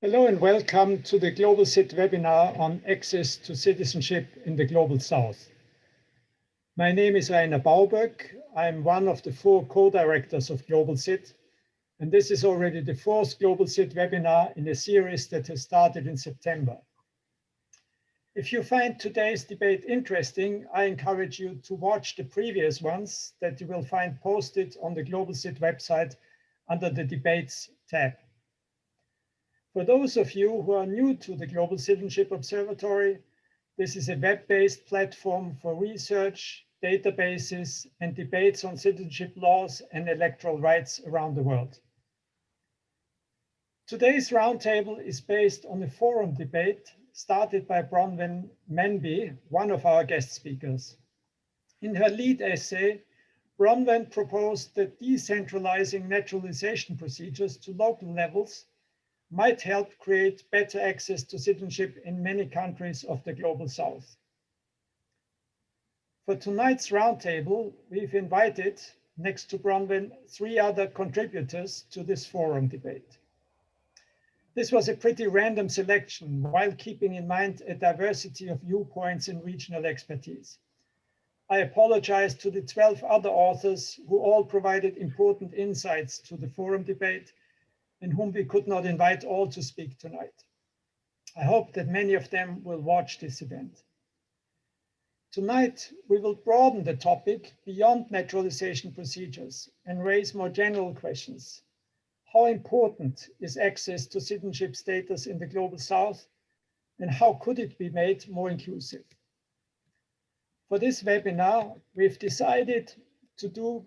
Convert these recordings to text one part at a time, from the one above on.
Hello and welcome to the GLOBALCIT webinar on access to citizenship in the Global South. My name is Rainer Bauböck. I'm one of the 4 co-directors of GLOBALCIT, and this is already the 4th GLOBALCIT webinar in a series that has started in September. If you find today's debate interesting, I encourage you to watch the previous ones that you will find posted on the GLOBALCIT website under the Debates tab. For those of you who are new to the Global Citizenship Observatory, this is a web-based platform for research, databases, and debates on citizenship laws and electoral rights around the world. Today's roundtable is based on a forum debate started by Bronwen Manby, one of our guest speakers. In her lead essay, Bronwen proposed that decentralizing naturalization procedures to local levels might help create better access to citizenship in many countries of the Global South. For tonight's roundtable, we've invited, next to Bronwen, 3 other contributors to this forum debate. This was a pretty random selection while keeping in mind a diversity of viewpoints and regional expertise. I apologize to the 12 other authors who all provided important insights to the forum debate and whom we could not invite all to speak tonight. I hope that many of them will watch this event. Tonight, we will broaden the topic beyond naturalization procedures and raise more general questions. How important is access to citizenship status in the Global South, and how could it be made more inclusive? For this webinar, we've decided to do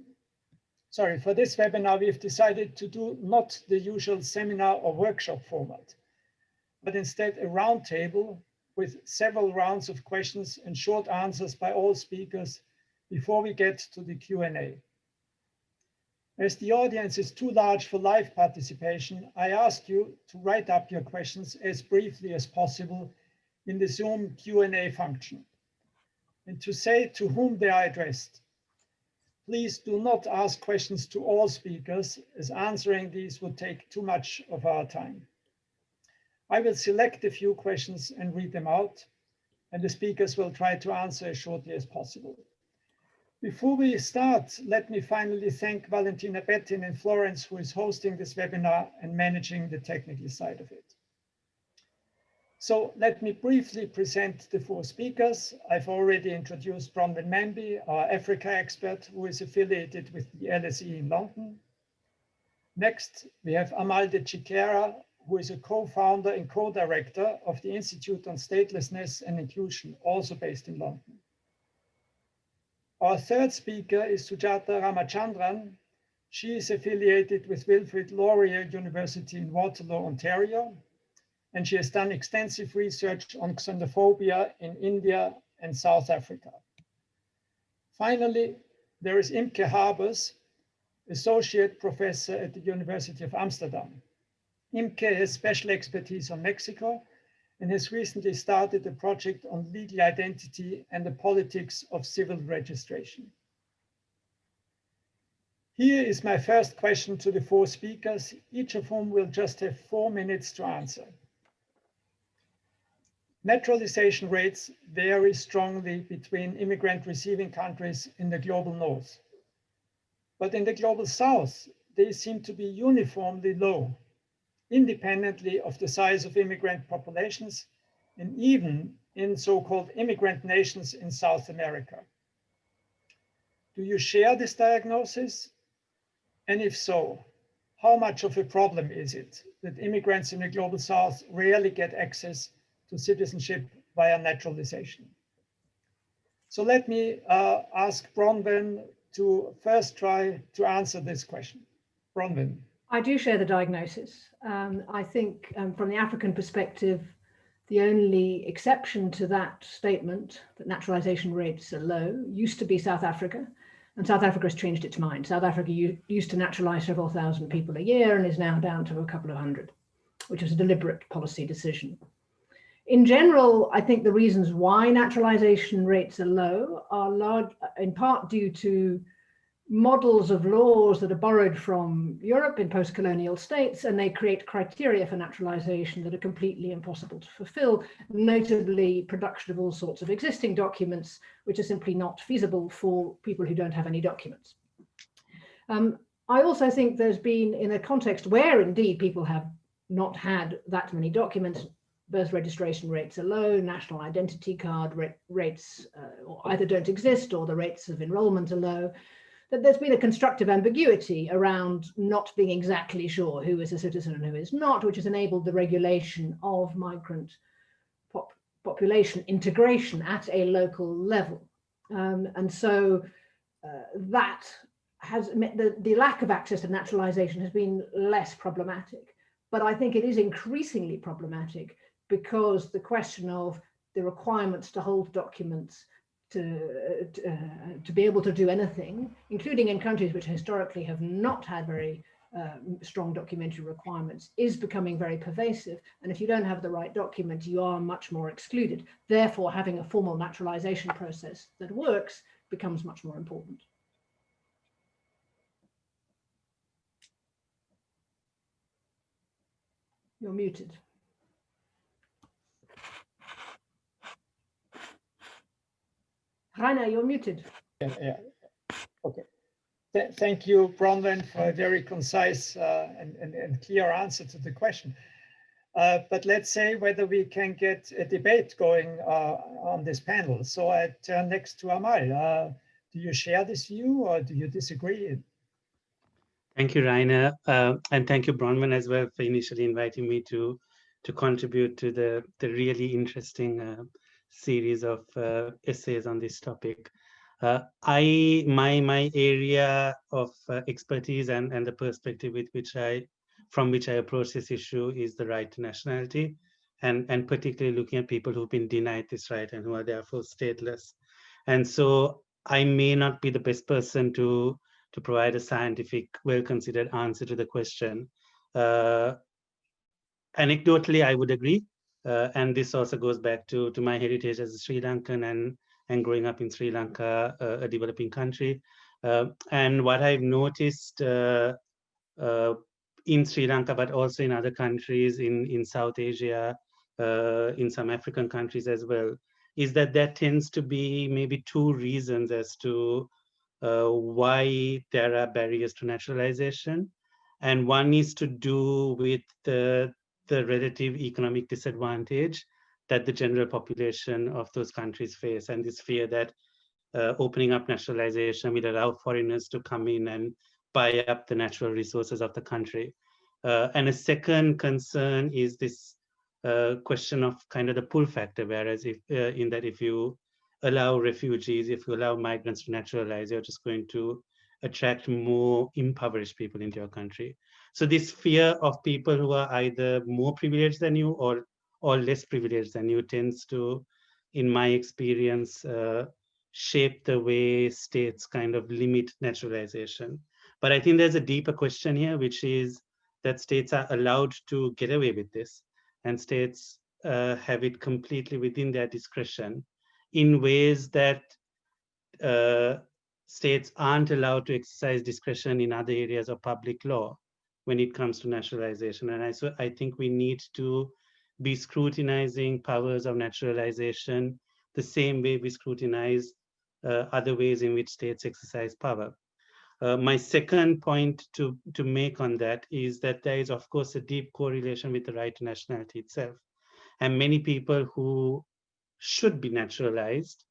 not the usual seminar or workshop format, but instead a roundtable with several rounds of questions and short answers by all speakers before we get to the Q&A. As the audience is too large for live participation, I ask you to write up your questions as briefly as possible in the Zoom Q&A function, and to say to whom they are addressed. Please do not ask questions to all speakers, as answering these would take too much of our time. I will select a few questions and read them out, and the speakers will try to answer as shortly as possible. Before we start, let me finally thank Valentina Bettin in Florence, who is hosting this webinar and managing the technical side of it. So let me briefly present the 4 speakers. I've already introduced Bronwen Manby, our Africa expert, who is affiliated with the LSE in London. Next, we have Amal de Chiquera, who is a co-founder and co-director of the Institute on Statelessness and Inclusion, also based in London. Our 3rd speaker is Sujata Ramachandran. She is affiliated with Wilfrid Laurier University in Waterloo, Ontario, and she has done extensive research on xenophobia in India and South Africa. Finally, there is Imke Habers, Associate Professor at the University of Amsterdam. Imke has special expertise on Mexico and has recently started a project on legal identity and the politics of civil registration. Here is my first question to the 4 speakers, each of whom will just have 4 minutes to answer. Naturalization rates vary strongly between immigrant receiving countries in the Global North. But in the Global South, they seem to be uniformly low, independently of the size of immigrant populations, and even in so-called immigrant nations in South America. Do you share this diagnosis? And if so, how much of a problem is it that immigrants in the Global South rarely get access to citizenship via naturalization? So let me ask Bronwen to first try to answer this question. Bronwen. I do share the diagnosis. I think from the African perspective, the only exception to that statement, that naturalization rates are low, used to be South Africa. And South Africa has changed its mind. South Africa used to naturalize several thousand people a year and is now down to a couple of hundred, which was a deliberate policy decision. In general, I think the reasons why naturalization rates are low are large, in part due to models of laws that are borrowed from Europe in post-colonial states, and they create criteria for naturalization that are completely impossible to fulfill, notably production of all sorts of existing documents, which are simply not feasible for people who don't have any documents. I also think there's been, in a context where indeed people have not had that many documents, birth registration rates are low, national identity card rates either don't exist or the rates of enrollment are low, that there's been a constructive ambiguity around not being exactly sure who is a citizen and who is not, which has enabled the regulation of migrant population integration at a local level. And so that has meant the lack of access to naturalization has been less problematic. But I think it is increasingly problematic because the question of the requirements to hold documents to be able to do anything, including in countries which historically have not had very strong documentary requirements, is becoming very pervasive. And if you don't have the right document, you are much more excluded. Therefore, having a formal naturalization process that works becomes much more important. You're muted. Rainer, you're muted. Yeah. Okay. Thank you, Bronwen, for a very concise and clear answer to the question. But let's say whether we can get a debate going on this panel. So I turn next to Amal. Do you share this view or do you disagree? Thank you, Rainer, and thank you, Bronwen, as well, for initially inviting me to contribute to the really interesting series of essays on this topic. My area of expertise and the perspective from which I approach this issue is the right to nationality, and particularly looking at people who've been denied this right and who are therefore stateless. And so I may not be the best person to provide a scientific, well-considered answer to the question. Anecdotally, I would agree, and this also goes back to my heritage as a Sri Lankan and growing up in Sri Lanka, a developing country. And what I've noticed in Sri Lanka, but also in other countries in South Asia, in some African countries as well, is that there tends to be maybe two reasons as to why there are barriers to naturalization. And one is to do with the relative economic disadvantage that the general population of those countries face, and this fear that opening up naturalization will allow foreigners to come in and buy up the natural resources of the country. And a second concern is this question of kind of the pull factor, whereas if you allow refugees, if you allow migrants to naturalize, you're just going to attract more impoverished people into your country. So this fear of people who are either more privileged than you or less privileged than you tends to, in my experience, shape the way states kind of limit naturalization. But I think there's a deeper question here, which is that states are allowed to get away with this, and states have it completely within their discretion in ways that states aren't allowed to exercise discretion in other areas of public law when it comes to naturalization. And so I think we need to be scrutinizing powers of naturalization the same way we scrutinize other ways in which states exercise power. My second point to make on that is that there is, of course, a deep correlation with the right to nationality itself. And many people who should be naturalized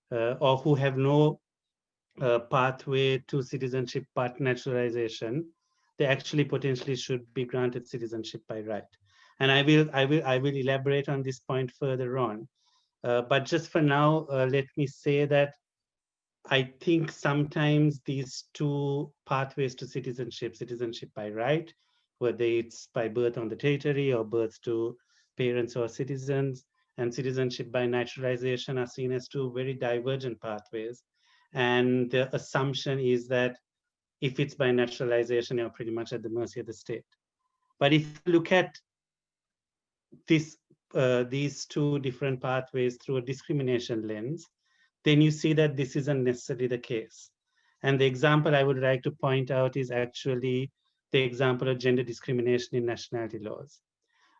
or who have no pathway to citizenship but naturalization, they actually potentially should be granted citizenship by right. And I will elaborate on this point further on. But just for now, let me say that I think sometimes these two pathways to citizenship by right, whether it's by birth on the territory or birth to parents or citizens, and citizenship by naturalization are seen as two very divergent pathways. And the assumption is that if it's by naturalization, you're pretty much at the mercy of the state. But if you look at these two different pathways through a discrimination lens, then you see that this isn't necessarily the case. And the example I would like to point out is actually the example of gender discrimination in nationality laws.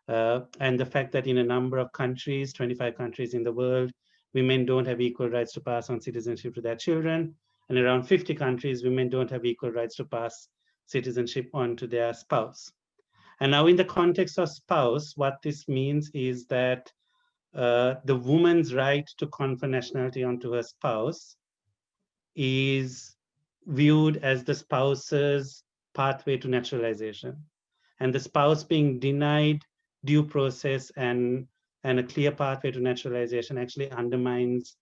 And the fact that in a number of countries, 25 countries in the world, women don't have equal rights to pass on citizenship to their children. And around 50 countries, women don't have equal rights to pass citizenship on to their spouse. And now in the context of spouse, what this means is that the woman's right to confer nationality onto her spouse is viewed as the spouse's pathway to naturalization. And the spouse being denied due process and a clear pathway to naturalization actually undermines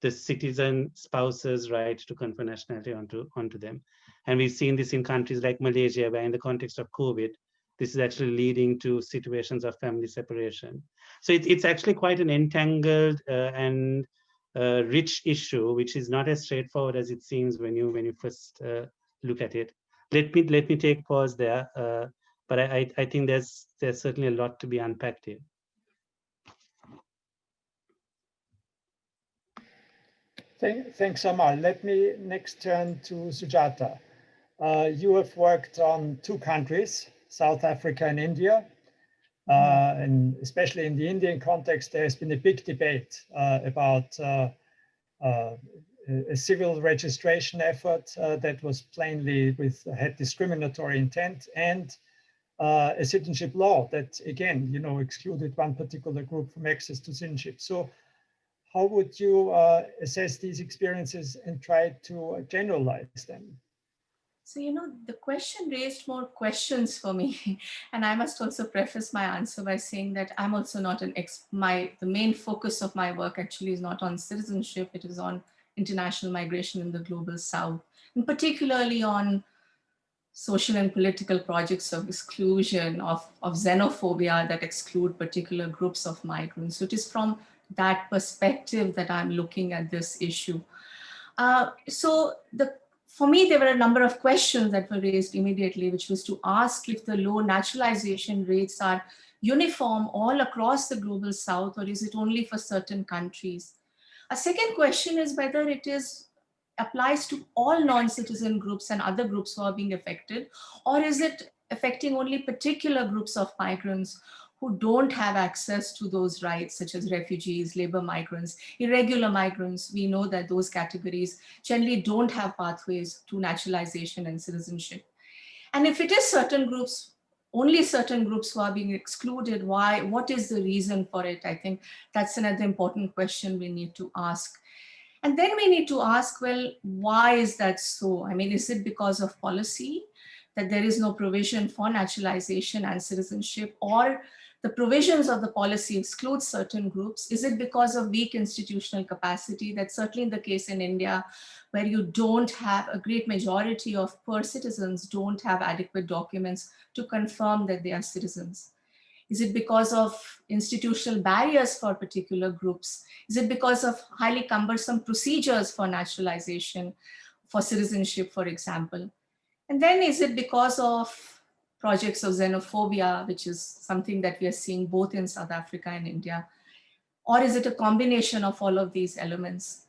the citizen spouse's right to confer nationality onto them. And we've seen this in countries like Malaysia, where in the context of COVID, this is actually leading to situations of family separation. So it's actually quite an entangled and rich issue, which is not as straightforward as it seems when you first look at it. Let me take pause there, but I think there's certainly a lot to be unpacked here. Thanks, Amal. Let me next turn to Sujata. You have worked on two countries, South Africa and India. And especially in the Indian context, there has been a big debate about a civil registration effort that was plainly had discriminatory intent, and a citizenship law that, again, excluded one particular group from access to citizenship. So how would you assess these experiences and try to generalize them? So, the question raised more questions for me. And I must also preface my answer by saying that I'm also not the main focus of my work actually is not on citizenship. It is on international migration in the global South, and particularly on social and political projects of exclusion, of xenophobia that exclude particular groups of migrants. So it is from that perspective that I'm looking at this issue. For me, there were a number of questions that were raised immediately, which was to ask if the low naturalization rates are uniform all across the global South, or is it only for certain countries? A second question is whether it applies to all non-citizen groups and other groups who are being affected, or is it affecting only particular groups of migrants who don't have access to those rights, such as refugees, labor migrants, irregular migrants. We know that those categories generally don't have pathways to naturalization and citizenship. And if it is certain groups, only certain groups who are being excluded, why? What is the reason for it? I think that's another important question we need to ask. And then we need to ask, well, why is that so? I mean, is it because of policy, that there is no provision for naturalization and citizenship, or the provisions of the policy exclude certain groups? Is it because of weak institutional capacity? That's certainly the case in India, where you don't have, a great majority of poor citizens don't have adequate documents to confirm that they are citizens. Is it because of institutional barriers for particular groups? Is it because of highly cumbersome procedures for naturalization, for citizenship, for example? And then is it because of projects of xenophobia, which is something that we are seeing both in South Africa and India? Or is it a combination of all of these elements?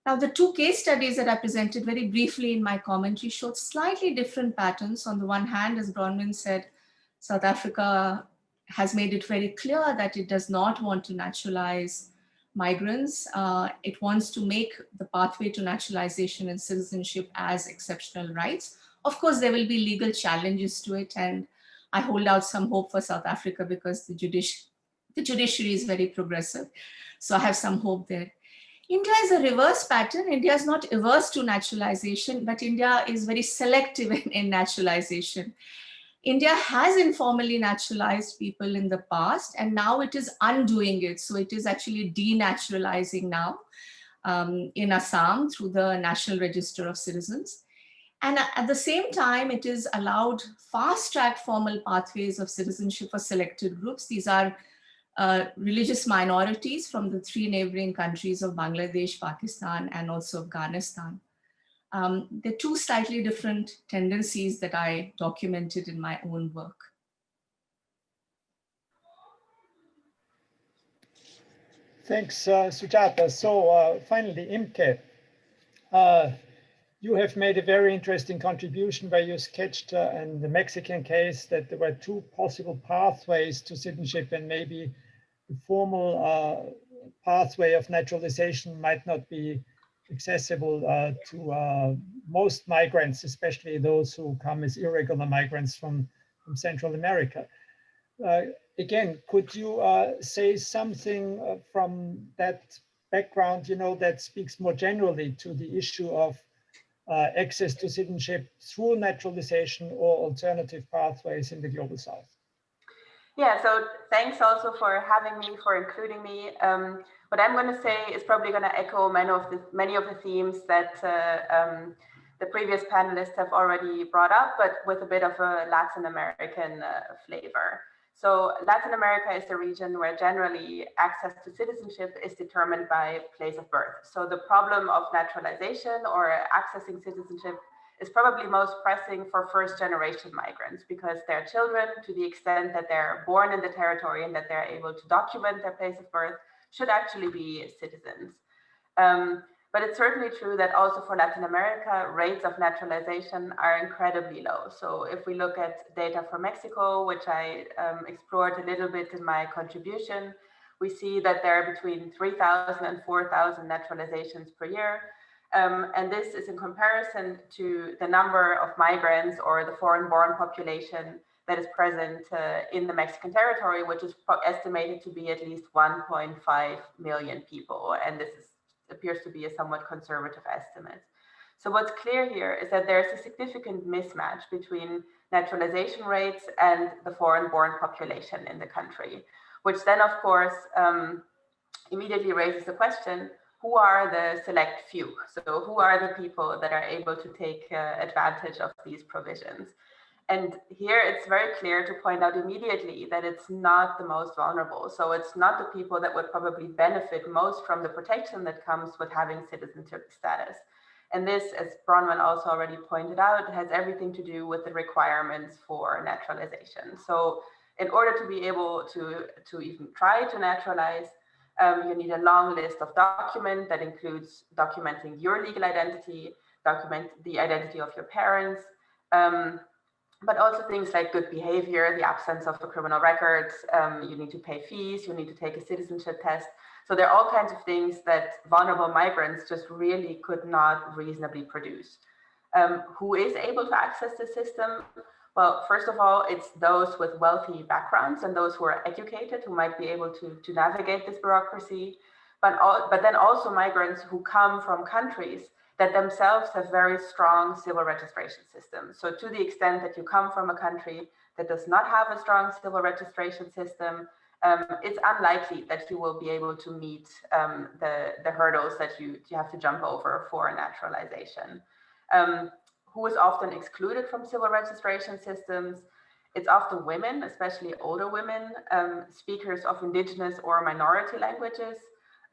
Now, the two case studies that I presented very briefly in my commentary showed slightly different patterns. On the one hand, as Bronwen said, South Africa has made it very clear that it does not want to naturalize migrants. It wants to make the pathway to naturalization and citizenship as exceptional rights. Of course, there will be legal challenges to it, and I hold out some hope for South Africa because the judiciary is very progressive. So I have some hope there. India is a reverse pattern. India is not averse to naturalization, but India is very selective in naturalization. India has informally naturalized people in the past, and now it is undoing it. So it is actually denaturalizing now in Assam through the National Register of Citizens. And at the same time, it is allowed fast-track formal pathways of citizenship for selected groups. These are religious minorities from the three neighboring countries of Bangladesh, Pakistan, and also Afghanistan. There are two slightly different tendencies that I documented in my own work. Thanks, Sujata. So finally, Imke, You have made a very interesting contribution where you sketched in the Mexican case that there were two possible pathways to citizenship, and maybe the formal pathway of naturalization might not be accessible to most migrants, especially those who come as irregular migrants from Central America. Again, could you say something from that background, that speaks more generally to the issue of access to citizenship through naturalization or alternative pathways in the Global South? Yeah, so thanks also for having me, for including me. What I'm going to say is probably going to echo many of the themes that the previous panelists have already brought up, but with a bit of a Latin American flavor. So Latin America is the region where generally access to citizenship is determined by place of birth. So the problem of naturalization or accessing citizenship is probably most pressing for first-generation migrants, because their children, to the extent that they're born in the territory and that they're able to document their place of birth, should actually be citizens. But it's certainly true that also for Latin America, rates of naturalization are incredibly low. So if we look at data from Mexico, which I explored a little bit in my contribution, we see that there are between 3,000 and 4,000 naturalizations per year. And this is in comparison to the number of migrants or the foreign-born population that is present in the Mexican territory, which is estimated to be at least 1.5 million people. And this appears to be a somewhat conservative estimate. So what's clear here is that there's a significant mismatch between naturalization rates and the foreign-born population in the country, which then, of course, immediately raises the question, who are the select few? So who are the people that are able to take advantage of these provisions? And here it's very clear to point out immediately that it's not the most vulnerable. So it's not the people that would probably benefit most from the protection that comes with having citizenship status. And this, as Bronwen also already pointed out, has everything to do with the requirements for naturalization. So in order to be able to even try to naturalize, you need a long list of documents that includes documenting your legal identity, document the identity of your parents, but also things like good behavior, the absence of a criminal record, you need to pay fees, you need to take a citizenship test. So there are all kinds of things that vulnerable migrants just really could not reasonably produce. Who is able to access the system? Well, first of all, it's those with wealthy backgrounds and those who are educated who might be able to navigate this bureaucracy, but then also migrants who come from countries that themselves have very strong civil registration systems. So to the extent that you come from a country that does not have a strong civil registration system, it's unlikely that you will be able to meet the hurdles that you have to jump over for naturalization. Who is often excluded from civil registration systems? It's often women, especially older women, speakers of indigenous or minority languages,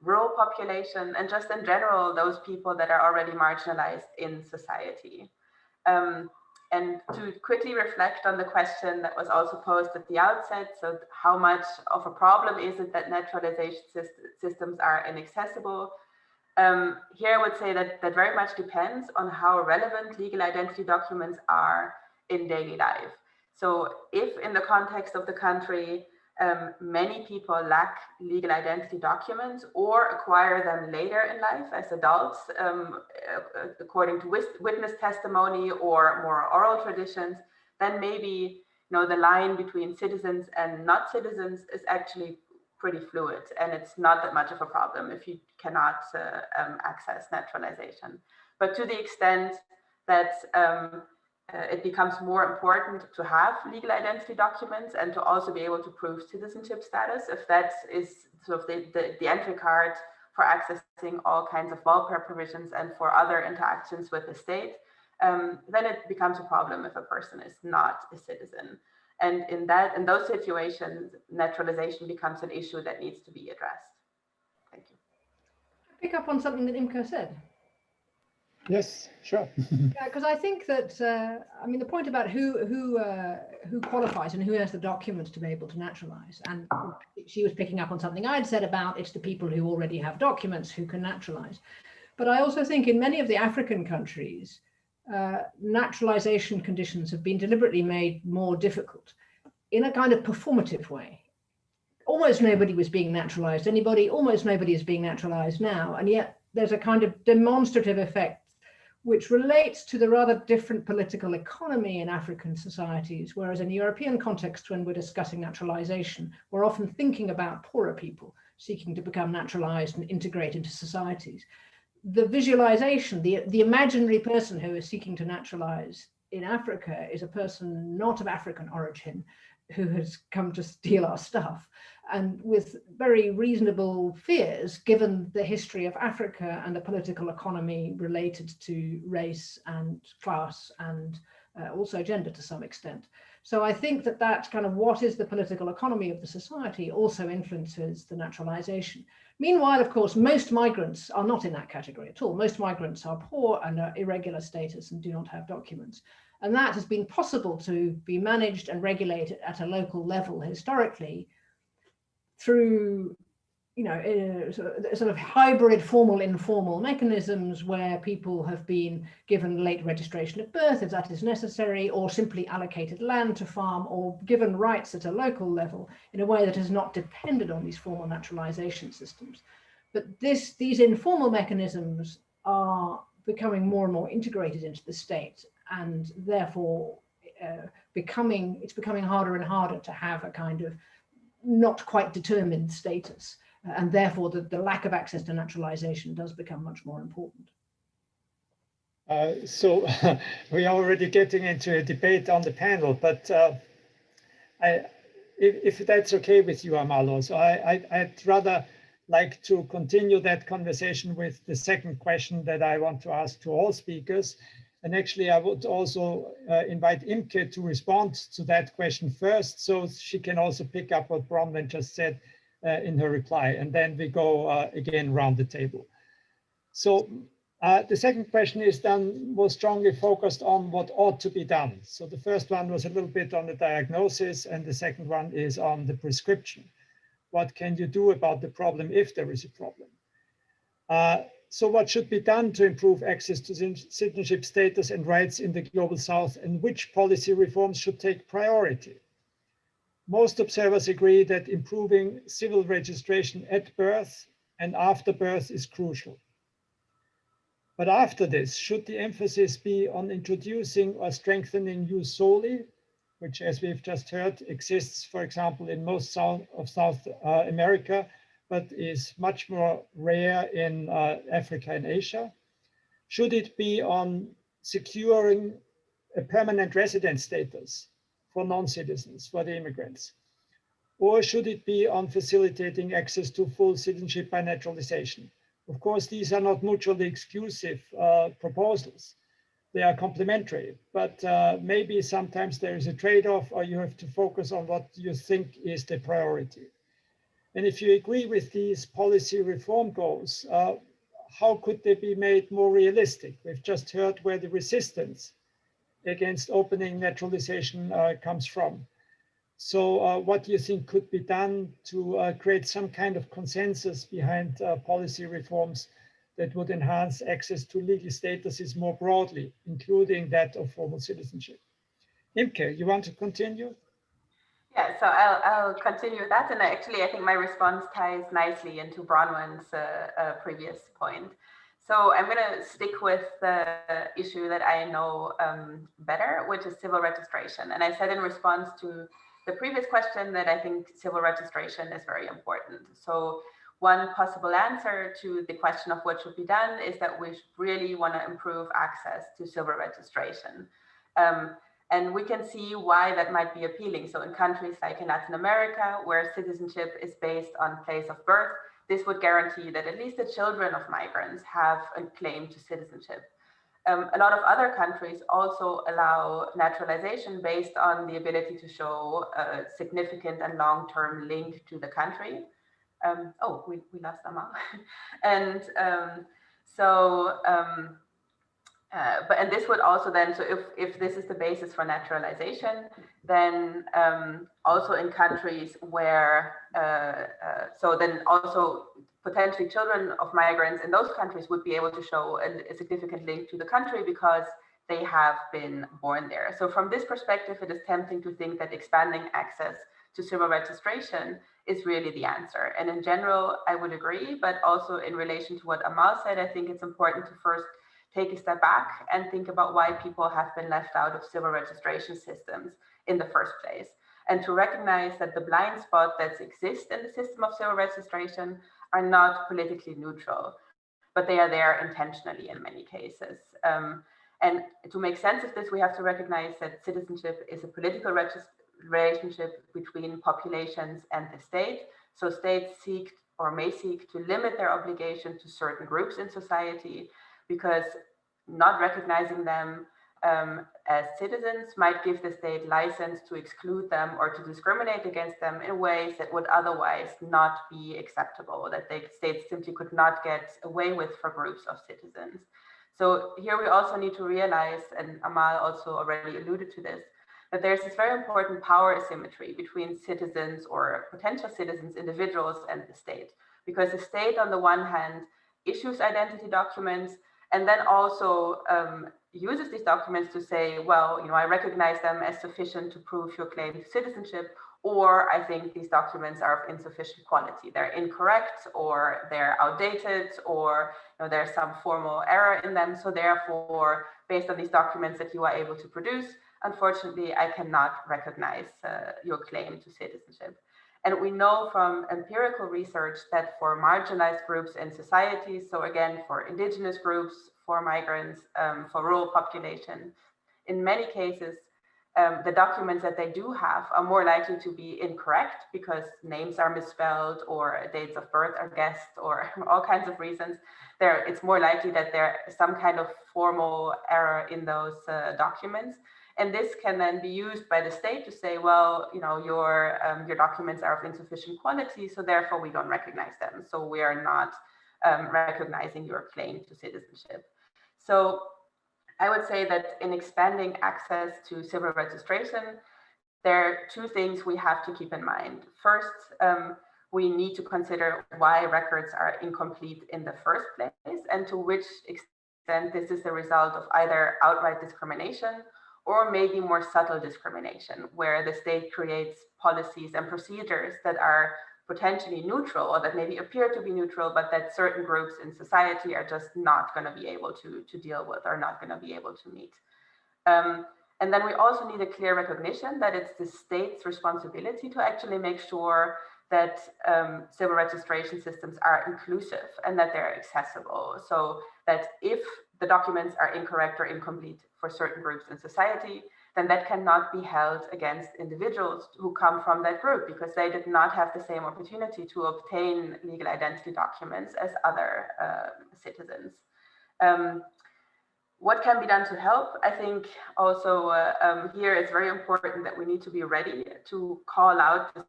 rural population, and just in general, those people that are already marginalized in society. And to quickly reflect on the question that was also posed at the outset, so how much of a problem is it that naturalization systems are inaccessible? Here I would say that very much depends on how relevant legal identity documents are in daily life. So if in the context of the country, many people lack legal identity documents or acquire them later in life as adults, according to witness testimony or more oral traditions, then maybe the line between citizens and not citizens is actually pretty fluid, and it's not that much of a problem if you cannot access naturalization. But to the extent that it becomes more important to have legal identity documents and to also be able to prove citizenship status, if that is sort of the entry card for accessing all kinds of welfare provisions and for other interactions with the state, then it becomes a problem if a person is not a citizen. And in those situations, naturalization becomes an issue that needs to be addressed. Thank you. Pick up on something that Imke said. Yes, sure. Yeah, because I think that I mean the point about who qualifies and who has the documents to be able to naturalize, and she was picking up on something I'd said about it's the people who already have documents who can naturalize. But I also think in many of the African countries, naturalization conditions have been deliberately made more difficult in a kind of performative way. Almost nobody was being naturalized. Almost nobody is being naturalized now. And yet there's a kind of demonstrative effect which relates to the rather different political economy in African societies, whereas in the European context, when we're discussing naturalization, we're often thinking about poorer people seeking to become naturalized and integrate into societies. The visualization, the imaginary person who is seeking to naturalize in Africa is a person not of African origin who has come to steal our stuff, and with very reasonable fears given the history of Africa and the political economy related to race and class and also gender to some extent. So I think that that kind of what is the political economy of the society also influences the naturalization. Meanwhile, of course, most migrants are not in that category at all. Most migrants are poor and are irregular status and do not have documents. And that has been possible to be managed and regulated at a local level historically through, you know, sort of hybrid formal informal mechanisms where people have been given late registration at birth if that is necessary, or simply allocated land to farm, or given rights at a local level in a way that is not dependent on these formal naturalization systems. But these informal mechanisms are becoming more and more integrated into the state, and therefore it's becoming harder and harder to have a kind of not quite determined status. And therefore, the lack of access to naturalization does become much more important. So we are already getting into a debate on the panel, but if that's okay with you, Amalo, so I'd rather like to continue that conversation with the second question that I want to ask to all speakers. And actually, I would also invite Imke to respond to that question first, so she can also pick up what Bronwen just said in her reply, and then we go again around the table. So the second question is then more strongly focused on what ought to be done. So the first one was a little bit on the diagnosis, and the second one is on the prescription. What can you do about the problem if there is a problem? So what should be done to improve access to citizenship status and rights in the Global South, and which policy reforms should take priority? Most observers agree that improving civil registration at birth and after birth is crucial. But after this, should the emphasis be on introducing or strengthening jus soli, which, as we've just heard, exists, for example, in most South America, but is much more rare in Africa and Asia? Should it be on securing a permanent resident status for non-citizens, for the immigrants? Or should it be on facilitating access to full citizenship by naturalization? Of course, these are not mutually exclusive proposals. They are complementary, but maybe sometimes there is a trade-off, or you have to focus on what you think is the priority. And if you agree with these policy reform goals, how could they be made more realistic? We've just heard where the resistance against opening naturalization comes from. So what do you think could be done to create some kind of consensus behind policy reforms that would enhance access to legal statuses more broadly, including that of formal citizenship? Imke, you want to continue? Yeah, so I'll continue with that. And actually, I think my response ties nicely into Bronwen's previous point. So I'm going to stick with the issue that I know better, which is civil registration. And I said in response to the previous question that I think civil registration is very important. So one possible answer to the question of what should be done is that we really want to improve access to civil registration. And we can see why that might be appealing. So in countries like in Latin America, where citizenship is based on place of birth, this would guarantee that at least the children of migrants have a claim to citizenship. A lot of other countries also allow naturalization based on the ability to show a significant and long-term link to the country. Oh, we lost Amal. And and this would also then, so if this is the basis for naturalization, then also in countries where, so then also potentially children of migrants in those countries would be able to show a significant link to the country because they have been born there. So from this perspective, it is tempting to think that expanding access to civil registration is really the answer. And in general, I would agree, but also in relation to what Amal said, I think it's important to first take a step back and think about why people have been left out of civil registration systems in the first place. And to recognize that the blind spots that exist in the system of civil registration are not politically neutral, but they are there intentionally in many cases. And to make sense of this, we have to recognize that citizenship is a political relationship between populations and the state. So states seek or may seek to limit their obligation to certain groups in society, because not recognizing them as citizens might give the state license to exclude them or to discriminate against them in ways that would otherwise not be acceptable, that the state simply could not get away with for groups of citizens. So here we also need to realize, and Amal also already alluded to this, that there's this very important power asymmetry between citizens or potential citizens, individuals, and the state. Because the state, on the one hand, issues identity documents and then also uses these documents to say, well, I recognize them as sufficient to prove your claim to citizenship, or I think these documents are of insufficient quality. They're incorrect, or they're outdated, or there's some formal error in them. So therefore, based on these documents that you are able to produce, unfortunately, I cannot recognize your claim to citizenship. And we know from empirical research that for marginalized groups in society, so again, for indigenous groups, for migrants, for rural population, in many cases, the documents that they do have are more likely to be incorrect because names are misspelled or dates of birth are guessed or all kinds of reasons. It's more likely that there is some kind of formal error in those documents. And this can then be used by the state to say, well, your documents are of insufficient quality, so therefore we don't recognize them. So we are not recognizing your claim to citizenship. So I would say that in expanding access to civil registration, there are two things we have to keep in mind. First, we need to consider why records are incomplete in the first place and to which extent this is the result of either outright discrimination or maybe more subtle discrimination, where the state creates policies and procedures that are potentially neutral or that maybe appear to be neutral, but that certain groups in society are just not going to be able to deal with or not going to be able to meet. And then we also need a clear recognition that it's the state's responsibility to actually make sure that civil registration systems are inclusive and that they're accessible. So that if the documents are incorrect or incomplete for certain groups in society, then that cannot be held against individuals who come from that group because they did not have the same opportunity to obtain legal identity documents as other citizens. What can be done to help? I think also here it's very important that we need to be ready to call out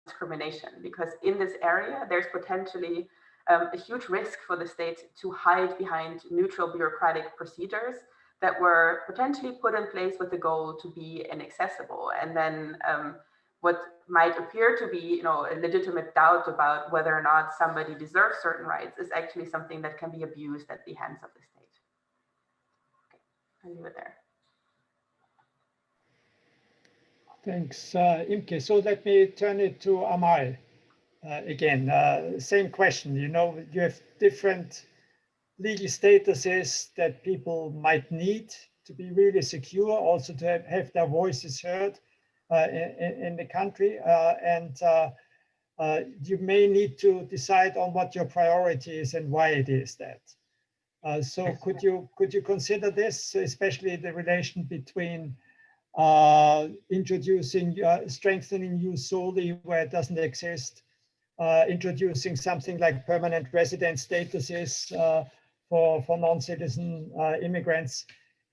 discrimination, because in this area, there's potentially a huge risk for the state to hide behind neutral bureaucratic procedures that were potentially put in place with the goal to be inaccessible. And then what might appear to be a legitimate doubt about whether or not somebody deserves certain rights is actually something that can be abused at the hands of the state. Okay, I'll leave it there. Thanks, Imke. So let me turn it to Amal again. Same question. You have different legal statuses that people might need to be really secure, also to have their voices heard in the country. And you may need to decide on what your priority is and why it is that. So could you consider this, especially the relation between introducing, strengthening soli where it doesn't exist, introducing something like permanent resident statuses for non-citizen immigrants,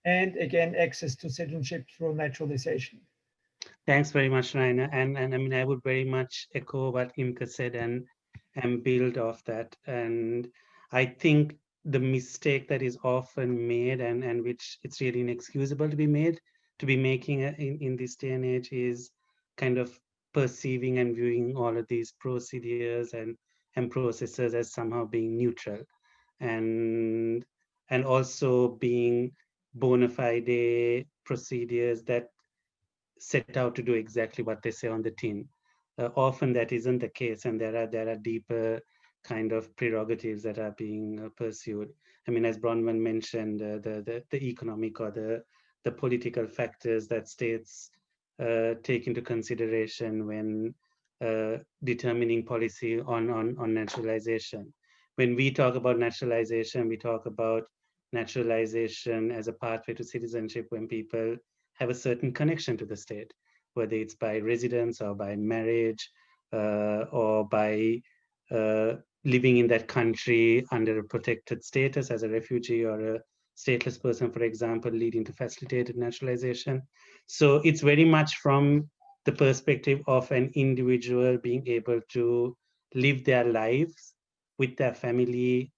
and again, access to citizenship through naturalization. Thanks very much, Rainer. And I mean, I would very much echo what Imke said and build off that. And I think the mistake that is often made and which it's really inexcusable to be making in this day and age is kind of perceiving and viewing all of these procedures and and processes as somehow being neutral, and also being bona fide procedures that set out to do exactly what they say on the tin. Often that isn't the case, and there are deeper kind of prerogatives that are being pursued. I mean, as Bronwen mentioned, the economic or the political factors that states take into consideration when determining policy on naturalization. When we talk about naturalization, we talk about naturalization as a pathway to citizenship when people have a certain connection to the state, whether it's by residence or by marriage or by living in that country under a protected status as a refugee or a stateless person, for example, leading to facilitated naturalization. So it's very much from the perspective of an individual being able to live their lives with their family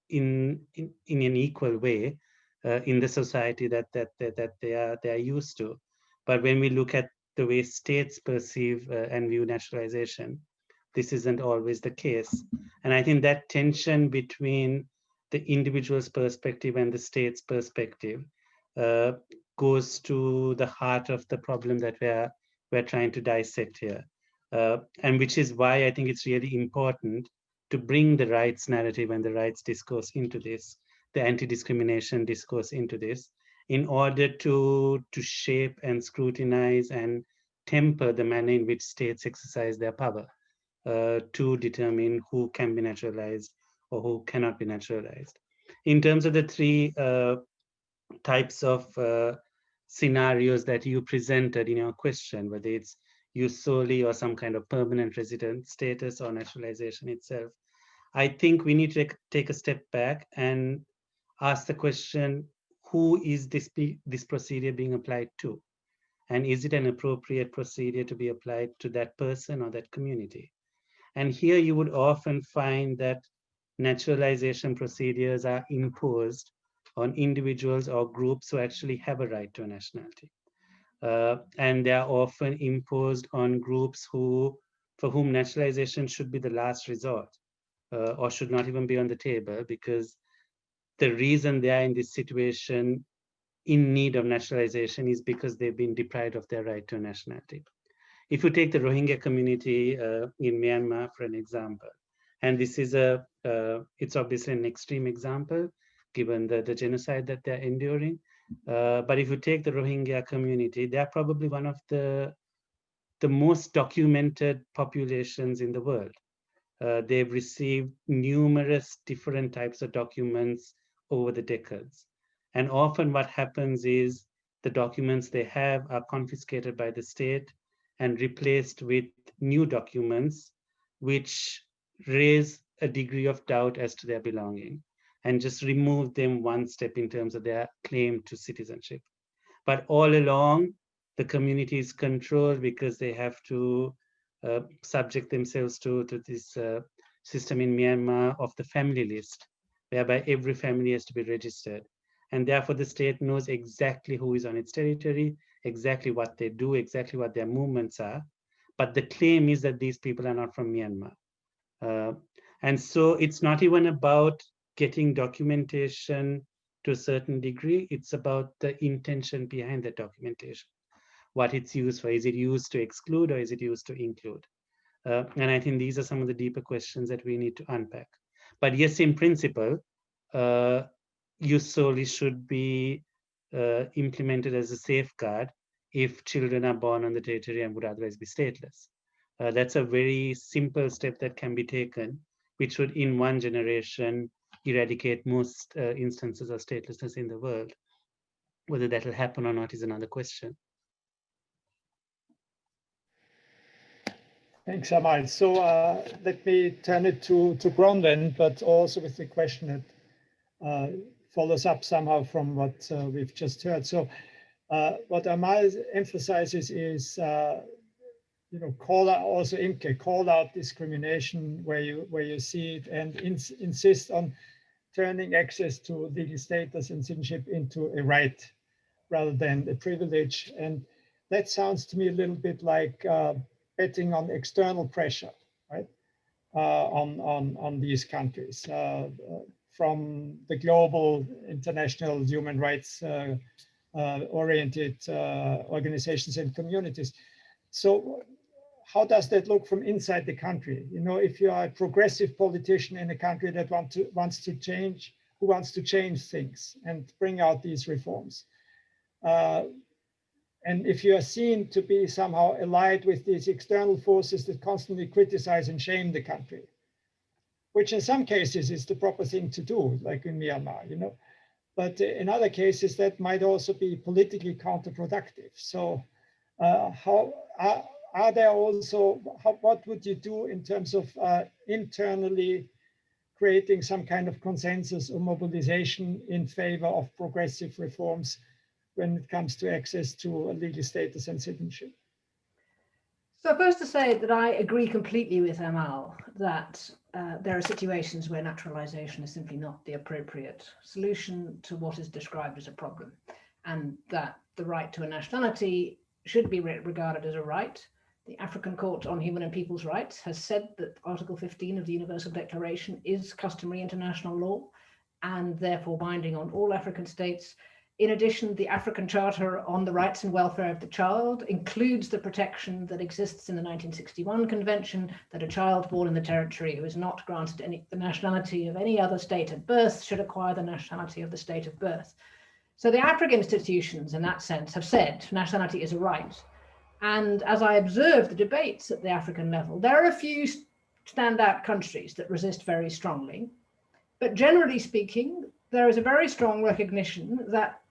in an equal way in the society that they are used to. But when we look at the way states perceive and view naturalization, this isn't always the case. And I think that tension between the individual's perspective and the state's perspective goes to the heart of the problem that we're trying to dissect here. And which is why I think it's really important to bring the rights narrative and the rights discourse into this, the anti-discrimination discourse into this, in order to shape and scrutinize and temper the manner in which states exercise their power to determine who can be naturalized or who cannot be naturalized. In terms of the three types of scenarios that you presented in your question, whether it's use soli or some kind of permanent resident status or naturalization itself, I think we need to take a step back and ask the question, who is this procedure being applied to? And is it an appropriate procedure to be applied to that person or that community? And here you would often find that naturalization procedures are imposed on individuals or groups who actually have a right to a nationality. And they are often imposed on groups for whom naturalization should be the last resort or should not even be on the table, because the reason they are in this situation in need of naturalization is because they've been deprived of their right to a nationality. If you take the Rohingya community in Myanmar, for an example, and this is it's obviously an extreme example, given the genocide that they're enduring. But if you take the Rohingya community, they are probably one of the most documented populations in the world. They've received numerous different types of documents over the decades. And often what happens is the documents they have are confiscated by the state and replaced with new documents, which raise a degree of doubt as to their belonging and just remove them one step in terms of their claim to citizenship. But all along, the community is controlled because they have to subject themselves to this system in Myanmar of the family list, whereby every family has to be registered. And therefore, the state knows exactly who is on its territory, exactly what they do, exactly what their movements are. But the claim is that these people are not from Myanmar. And so it's not even about getting documentation to a certain degree. It's about the intention behind the documentation, what it's used for. Is it used to exclude or is it used to include? And I think these are some of the deeper questions that we need to unpack. But yes, in principle, use soli should be implemented as a safeguard if children are born on the territory and would otherwise be stateless. That's a very simple step that can be taken, which would in one generation eradicate most instances of statelessness in the world. Whether that will happen or not is another question. Thanks, Amal. So let me turn it to Bronwen, but also with the question that follows up somehow from what we've just heard. So what Amal emphasizes is, call out also Imke, call out discrimination where you see it, and insist on turning access to legal status and citizenship into a right rather than a privilege. And that sounds to me a little bit like betting on external pressure, right? on these countries from the global international human rights oriented organizations and communities. So how does that look from inside the country? You know, if you are a progressive politician in a country that wants to change things and bring out these reforms, and if you are seen to be somehow allied with these external forces that constantly criticize and shame the country, which in some cases is the proper thing to do, like in Myanmar, you know, but in other cases that might also be politically counterproductive. So how are there also, what would you do in terms of internally creating some kind of consensus or mobilization in favor of progressive reforms when it comes to access to legal status and citizenship? So first to say that I agree completely with Amal that there are situations where naturalization is simply not the appropriate solution to what is described as a problem, and that the right to a nationality should be regarded as a right. The African Court on Human and People's Rights has said that Article 15 of the Universal Declaration is customary international law and therefore binding on all African states. In addition, the African Charter on the Rights and Welfare of the Child includes the protection that exists in the 1961 Convention that a child born in the territory who is not granted the nationality of any other state at birth should acquire the nationality of the state of birth. So the African institutions, in that sense, have said nationality is a right. And as I observe the debates at the African level, there are a few standout countries that resist very strongly. But generally speaking, there is a very strong recognition that,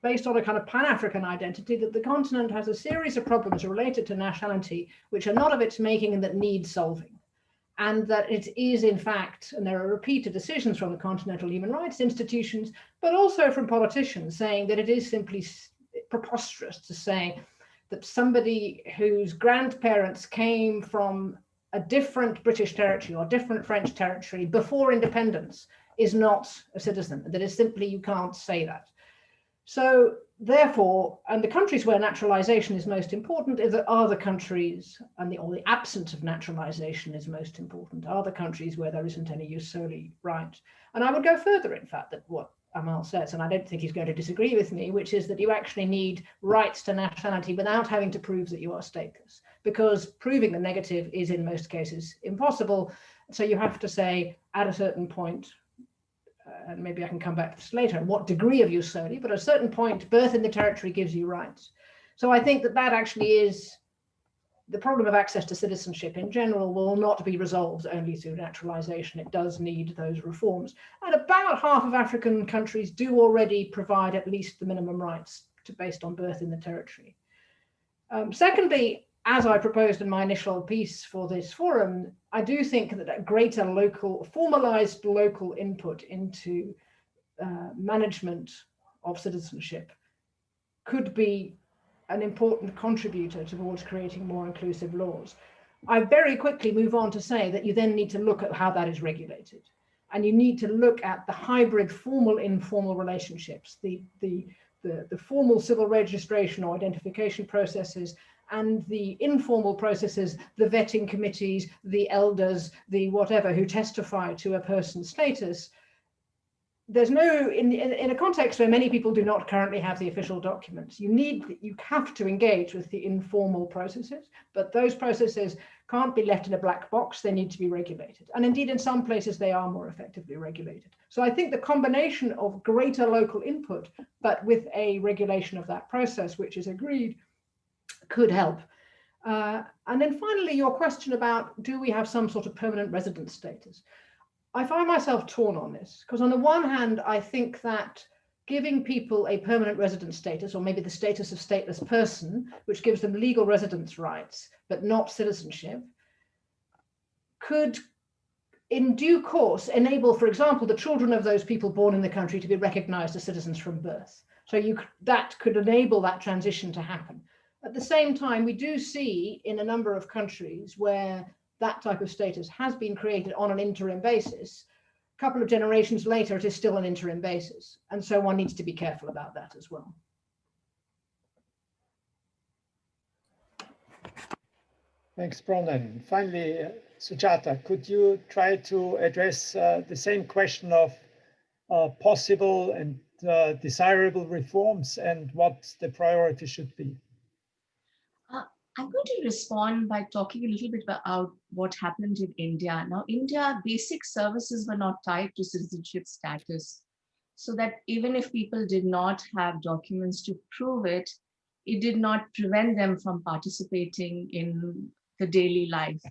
based on a kind of Pan-African identity, that the continent has a series of problems related to nationality which are not of its making and that need solving. And that it is, in fact, and there are repeated decisions from the continental human rights institutions, but also from politicians saying that it is simply preposterous to say that somebody whose grandparents came from a different British territory or different French territory before independence is not a citizen. That is simply, you can't say that. So therefore, and the countries where naturalization is most important are the countries, or the absence of naturalization is most important, are the countries where there isn't any jus soli right. And I would go further, in fact, that what Amal says, and I don't think he's going to disagree with me, which is that you actually need rights to nationality without having to prove that you are stateless, because proving the negative is in most cases impossible. So you have to say at a certain point, and maybe I can come back to this later, what degree of jus soli, but at a certain point, birth in the territory gives you rights. So I think that that actually is the problem of access to citizenship in general will not be resolved only through naturalization. It does need those reforms. And about half of African countries do already provide at least the minimum rights based on birth in the territory. Secondly, as I proposed in my initial piece for this forum, I do think that a greater local, formalized local input into management of citizenship could be an important contributor towards creating more inclusive laws. I very quickly move on to say that you then need to look at how that is regulated. And you need to look at the hybrid formal informal relationships, the formal civil registration or identification processes, and the informal processes, the vetting committees, the elders, the whatever who testify to a person's status. There's no, in a context where many people do not currently have the official documents, you have to engage with the informal processes, but those processes can't be left in a black box. They need to be regulated. And indeed, in some places, they are more effectively regulated. So I think the combination of greater local input, but with a regulation of that process, which is agreed, could help. And then finally, your question about, do we have some sort of permanent residence status? I find myself torn on this, because on the one hand, I think that giving people a permanent residence status, or maybe the status of stateless person, which gives them legal residence rights, but not citizenship, could in due course enable, for example, the children of those people born in the country to be recognized as citizens from birth. So that could enable that transition to happen. At the same time, we do see in a number of countries where that type of status has been created on an interim basis. A couple of generations later, it is still an interim basis. And so one needs to be careful about that as well. Thanks, Bronwen. Finally, Sujata, could you try to address the same question of possible and desirable reforms and what the priority should be? I'm going to respond by talking a little bit about what happened in India. Now, India, basic services were not tied to citizenship status, so that even if people did not have documents to prove it, it did not prevent them from participating in the daily life.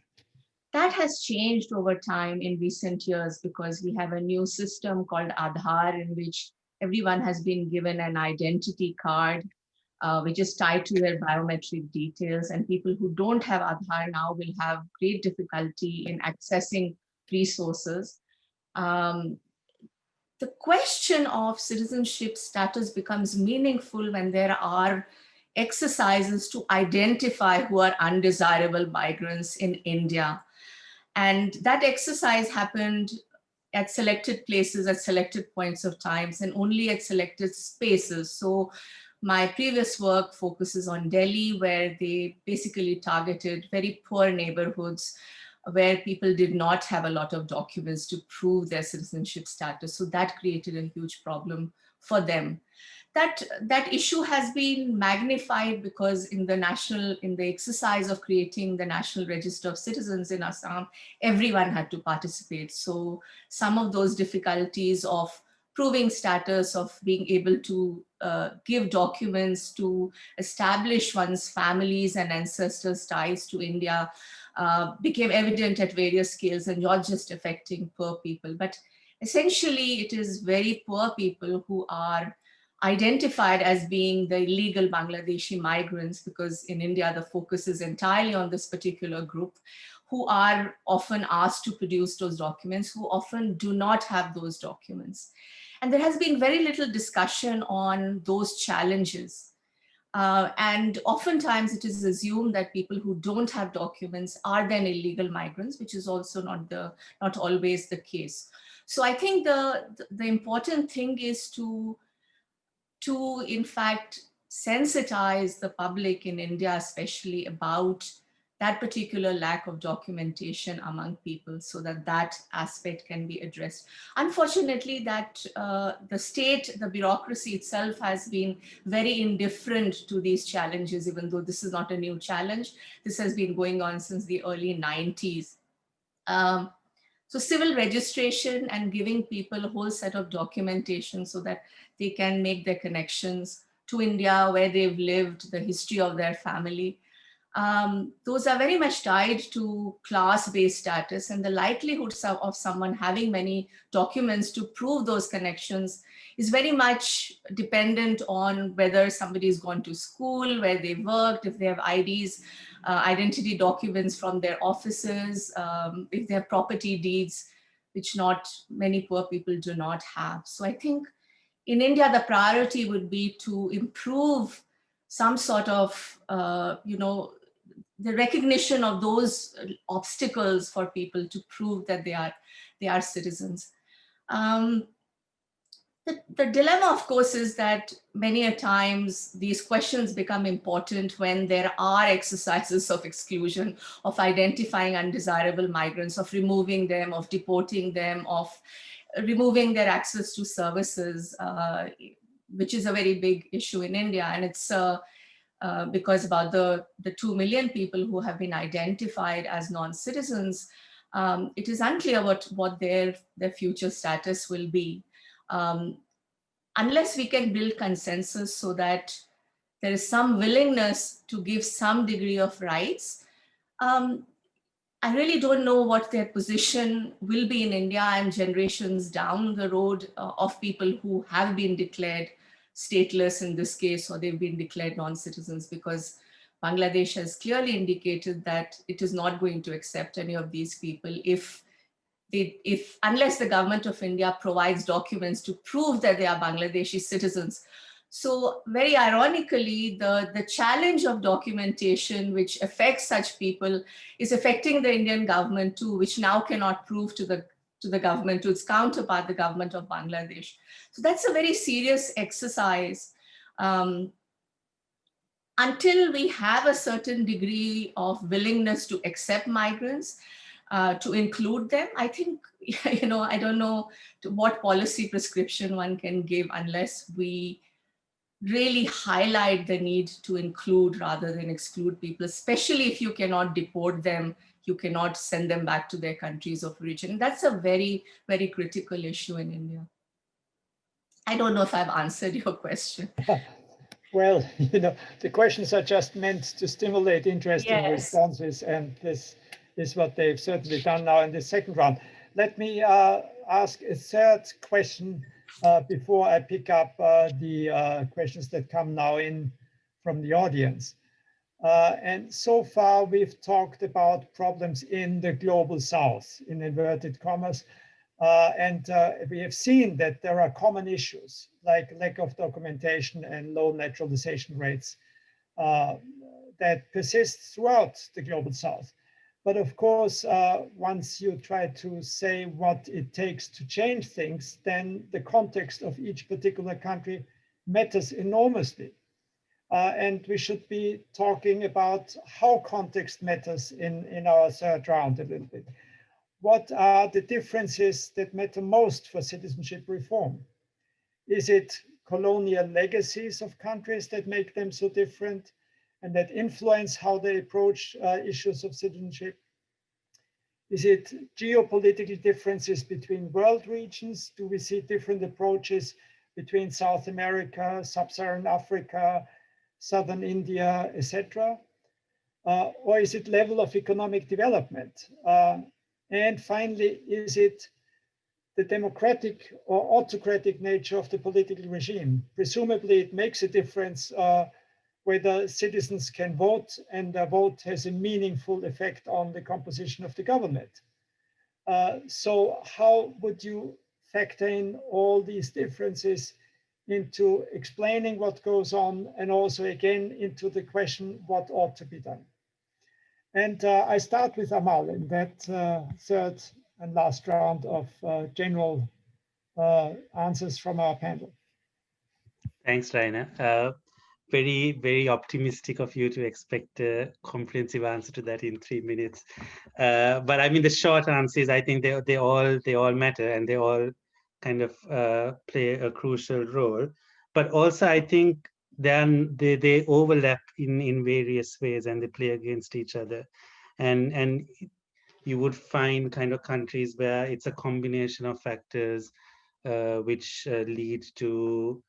That has changed over time in recent years because we have a new system called Aadhaar, in which everyone has been given an identity card, which is tied to their biometric details. And people who don't have Aadhaar now will have great difficulty in accessing resources. The question of citizenship status becomes meaningful when there are exercises to identify who are undesirable migrants in India. And that exercise happened at selected places, at selected points of times, and only at selected spaces. So my previous work focuses on Delhi, where they basically targeted very poor neighborhoods where people did not have a lot of documents to prove their citizenship status. So that created a huge problem for them. That issue has been magnified because in the exercise of creating the National Register of Citizens in Assam, everyone had to participate. So some of those difficulties of proving status, of being able to give documents to establish one's families and ancestors' ties to India became evident at various scales, and not just affecting poor people. But essentially, it is very poor people who are identified as being the illegal Bangladeshi migrants, because in India, the focus is entirely on this particular group, who are often asked to produce those documents, who often do not have those documents. And there has been very little discussion on those challenges. And oftentimes it is assumed that people who don't have documents are then illegal migrants, which is also not always the case. So I think the important thing is to in fact sensitize the public in India, especially about that particular lack of documentation among people, so that aspect can be addressed. Unfortunately, that the state, the bureaucracy itself has been very indifferent to these challenges, even though this is not a new challenge. This has been going on since the early 90s. So civil registration and giving people a whole set of documentation so that they can make their connections to India, where they've lived, the history of their family. Those are very much tied to class-based status, and the likelihood of someone having many documents to prove those connections is very much dependent on whether somebody's gone to school, where they worked, if they have IDs, identity documents from their offices, if they have property deeds, which not many poor people do not have. So I think in India, the priority would be to improve some sort of, the recognition of those obstacles for people to prove that they are citizens. The dilemma, of course, is that many a times these questions become important when there are exercises of exclusion, of identifying undesirable migrants, of removing them, of deporting them, of removing their access to services, which is a very big issue in India. And it's because about the 2 million people who have been identified as non-citizens, it is unclear what their future status will be. Unless we can build consensus so that there is some willingness to give some degree of rights, I really don't know what their position will be in India and generations down the road of people who have been declared stateless in this case, or they've been declared non-citizens, because Bangladesh has clearly indicated that it is not going to accept any of these people unless the government of India provides documents to prove that they are Bangladeshi citizens. So very ironically, the challenge of documentation, which affects such people, is affecting the Indian government too, which now cannot prove to the government, to its counterpart, the government of Bangladesh. So that's a very serious exercise. Until we have a certain degree of willingness to accept migrants, to include them. I think, I don't know what policy prescription one can give unless we really highlight the need to include rather than exclude people, especially if you cannot deport them, you cannot send them back to their countries of origin. That's a very, very critical issue in India. I don't know if I've answered your question. Well, the questions are just meant to stimulate interesting responses, and this is what they've certainly done now in the second round. Let me ask a third question before I pick up the questions that come now in from the audience. And so far, we've talked about problems in the global south, in inverted commas. And we have seen that there are common issues like lack of documentation and low naturalization rates that persist throughout the global south. But of course, once you try to say what it takes to change things, then the context of each particular country matters enormously. And we should be talking about how context matters in our third round a little bit. What are the differences that matter most for citizenship reform? Is it colonial legacies of countries that make them so different and that influence how they approach issues of citizenship? Is it geopolitical differences between world regions? Do we see different approaches between South America, Sub-Saharan Africa, Southern India, etc.? Or is it level of economic development? And finally, is it the democratic or autocratic nature of the political regime? Presumably, it makes a difference whether citizens can vote, and their vote has a meaningful effect on the composition of the government. So how would you factor in all these differences into explaining what goes on, and also again into the question what ought to be done? And I start with Amal in that third and last round of general answers from our panel. Thanks, Rainer. Very, very optimistic of you to expect a comprehensive answer to that in 3 minutes. But I mean, the short answer is I think they all matter, and they all kind of play a crucial role. But also, I think they overlap in various ways, and they play against each other. And you would find kind of countries where it's a combination of factors which lead to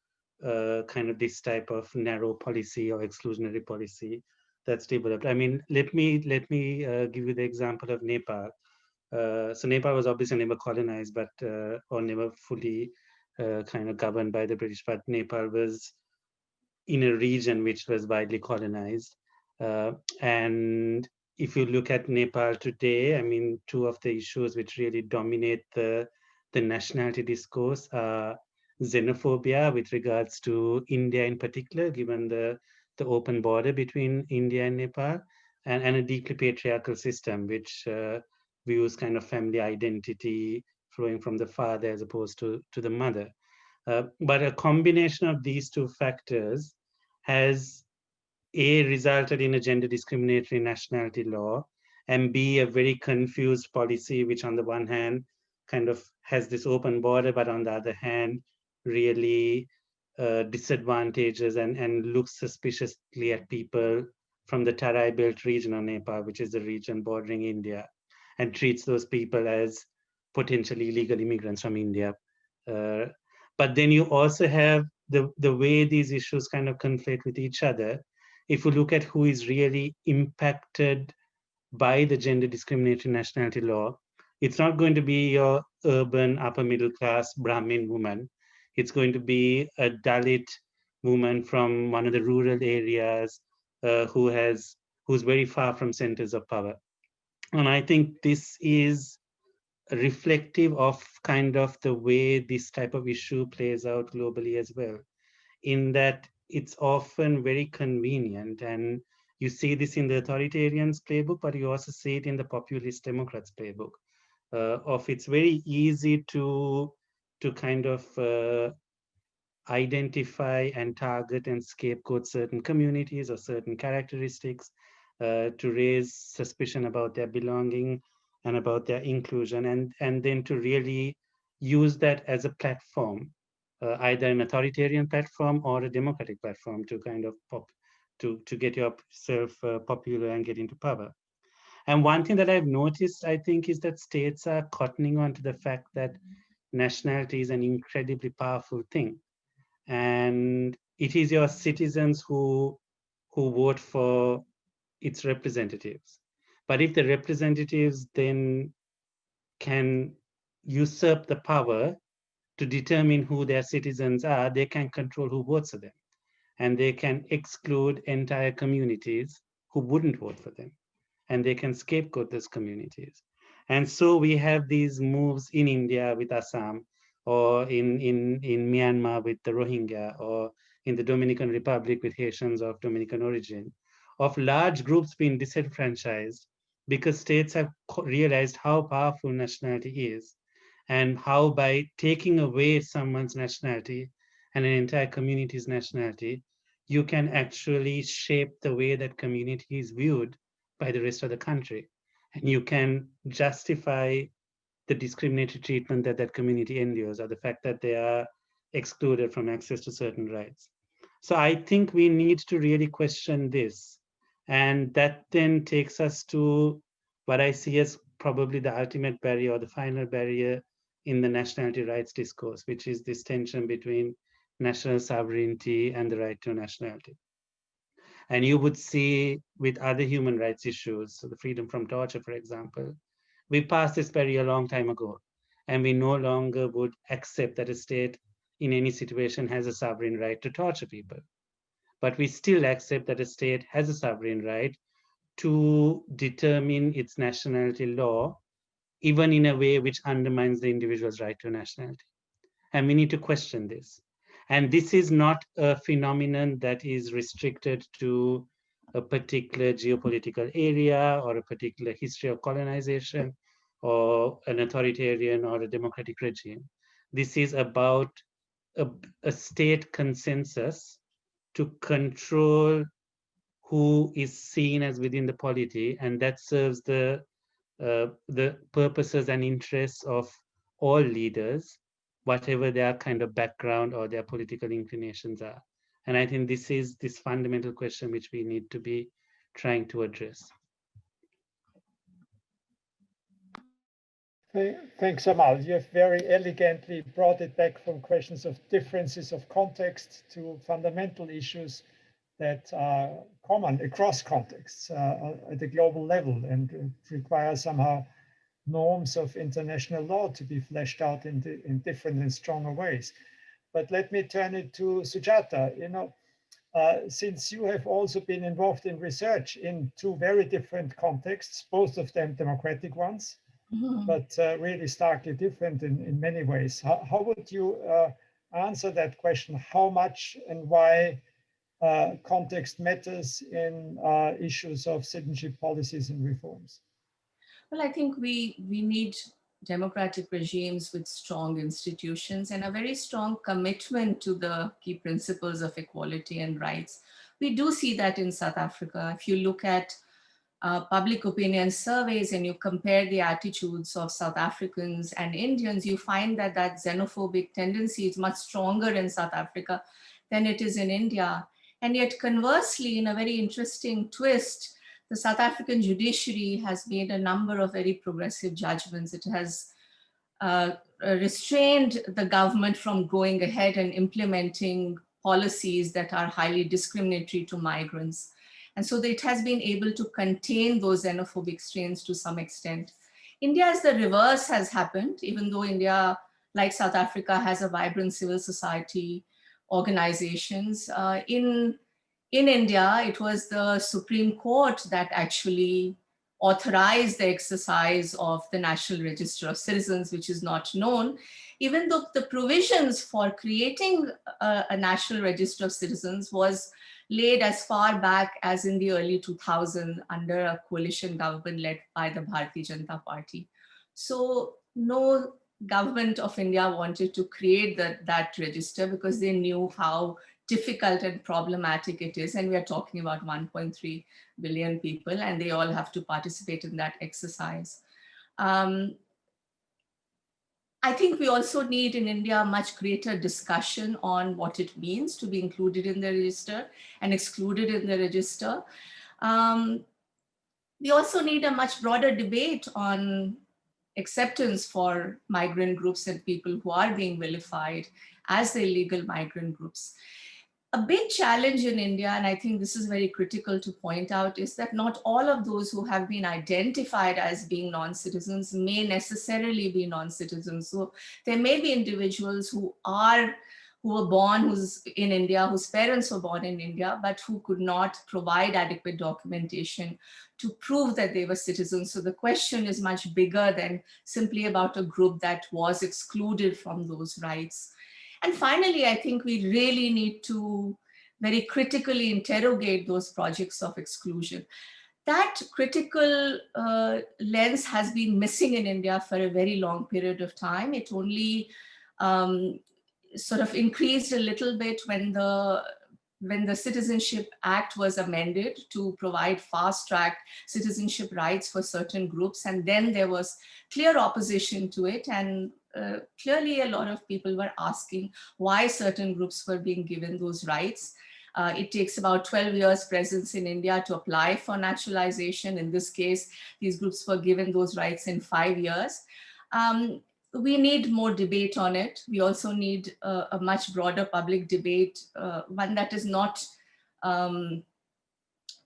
kind of this type of narrow policy or exclusionary policy that's developed. I mean, let me give you the example of Nepal. So Nepal was obviously never colonized, but or never fully kind of governed by the British. But Nepal was in a region which was widely colonized, and if you look at Nepal today, I mean, two of the issues which really dominate the nationality discourse are xenophobia with regards to India in particular, given the open border between India and Nepal, and a deeply patriarchal system which views kind of family identity flowing from the father as opposed to the mother. But a combination of these two factors has A, resulted in a gender discriminatory nationality law, and B, a very confused policy, which on the one hand kind of has this open border, but on the other hand, really disadvantages and looks suspiciously at people from the Tarai Belt region of Nepal, which is the region bordering India, and treats those people as potentially illegal immigrants from India. But then you also have the way these issues kind of conflate with each other. If you look at who is really impacted by the gender discriminatory nationality law, it's not going to be your urban upper middle class Brahmin woman. It's going to be a Dalit woman from one of the rural areas who's very far from centers of power. And I think this is reflective of kind of the way this type of issue plays out globally as well, in that it's often very convenient, and you see this in the authoritarians playbook, but you also see it in the populist Democrats playbook. It's very easy to kind of identify and target and scapegoat certain communities or certain characteristics to raise suspicion about their belonging, and about their inclusion, and then to really use that as a platform, either an authoritarian platform or a democratic platform to kind of to get yourself popular and get into power. And one thing that I've noticed, I think, is that states are cottoning on to the fact that nationality is an incredibly powerful thing. And it is your citizens who vote for its representatives. But if the representatives then can usurp the power to determine who their citizens are, they can control who votes for them. And they can exclude entire communities who wouldn't vote for them. And they can scapegoat those communities. And so we have these moves in India with Assam, or in Myanmar with the Rohingya, or in the Dominican Republic with Haitians of Dominican origin, of large groups being disenfranchised because states have realized how powerful nationality is, and how by taking away someone's nationality and an entire community's nationality, you can actually shape the way that community is viewed by the rest of the country. And you can justify the discriminatory treatment that that community endures, or the fact that they are excluded from access to certain rights. So I think we need to really question this. And that then takes us to what I see as probably the ultimate barrier, or the final barrier in the nationality rights discourse, which is this tension between national sovereignty and the right to nationality. And you would see with other human rights issues, so the freedom from torture, for example, we passed this barrier a long time ago, and we no longer would accept that a state in any situation has a sovereign right to torture people. But we still accept that a state has a sovereign right to determine its nationality law, even in a way which undermines the individual's right to nationality. And we need to question this. And this is not a phenomenon that is restricted to a particular geopolitical area or a particular history of colonization or an authoritarian or a democratic regime. This is about a state consensus to control who is seen as within the polity, and that serves the purposes and interests of all leaders, whatever their kind of background or their political inclinations are. And I think this is this fundamental question which we need to be trying to address. Thanks, Amal. You have very elegantly brought it back from questions of differences of context to fundamental issues that are common across contexts at a global level, and require somehow norms of international law to be fleshed out in different and stronger ways. But let me turn it to Sujata. Since you have also been involved in research in two very different contexts, both of them democratic ones, but really starkly different in many ways. How would you answer that question? How much and why context matters in issues of citizenship policies and reforms? Well, I think we need democratic regimes with strong institutions and a very strong commitment to the key principles of equality and rights. We do see that in South Africa. If you look at public opinion surveys and you compare the attitudes of South Africans and Indians, you find that that xenophobic tendency is much stronger in South Africa than it is in India. And yet conversely, in a very interesting twist, the South African judiciary has made a number of very progressive judgments. It has restrained the government from going ahead and implementing policies that are highly discriminatory to migrants. And so it has been able to contain those xenophobic strains to some extent. India's the reverse has happened, even though India, like South Africa, has a vibrant civil society organizations. In India, it was the Supreme Court that actually authorized the exercise of the National Register of Citizens, which is not known, even though the provisions for creating a National Register of Citizens was laid as far back as in the early 2000s under a coalition government led by the Bharatiya Janata Party. So no government of India wanted to create that register because they knew how difficult and problematic it is. And we are talking about 1.3 billion people, and they all have to participate in that exercise. I think we also need in India much greater discussion on what it means to be included in the register and excluded in the register. We also need a much broader debate on acceptance for migrant groups and people who are being vilified as the illegal migrant groups. A big challenge in India, and I think this is very critical to point out, is that not all of those who have been identified as being non-citizens may necessarily be non-citizens. So there may be individuals who were born in India, whose parents were born in India, but who could not provide adequate documentation to prove that they were citizens. So the question is much bigger than simply about a group that was excluded from those rights. And finally, I think we really need to very critically interrogate those projects of exclusion. That critical lens has been missing in India for a very long period of time. It only sort of increased a little bit when the Citizenship Act was amended to provide fast-track citizenship rights for certain groups. And then there was clear opposition to it. And clearly a lot of people were asking why certain groups were being given those rights. It takes about 12 years presence in India to apply for naturalization. In this case, these groups were given those rights in 5 years. We need more debate on it. We also need a much broader public debate, one that is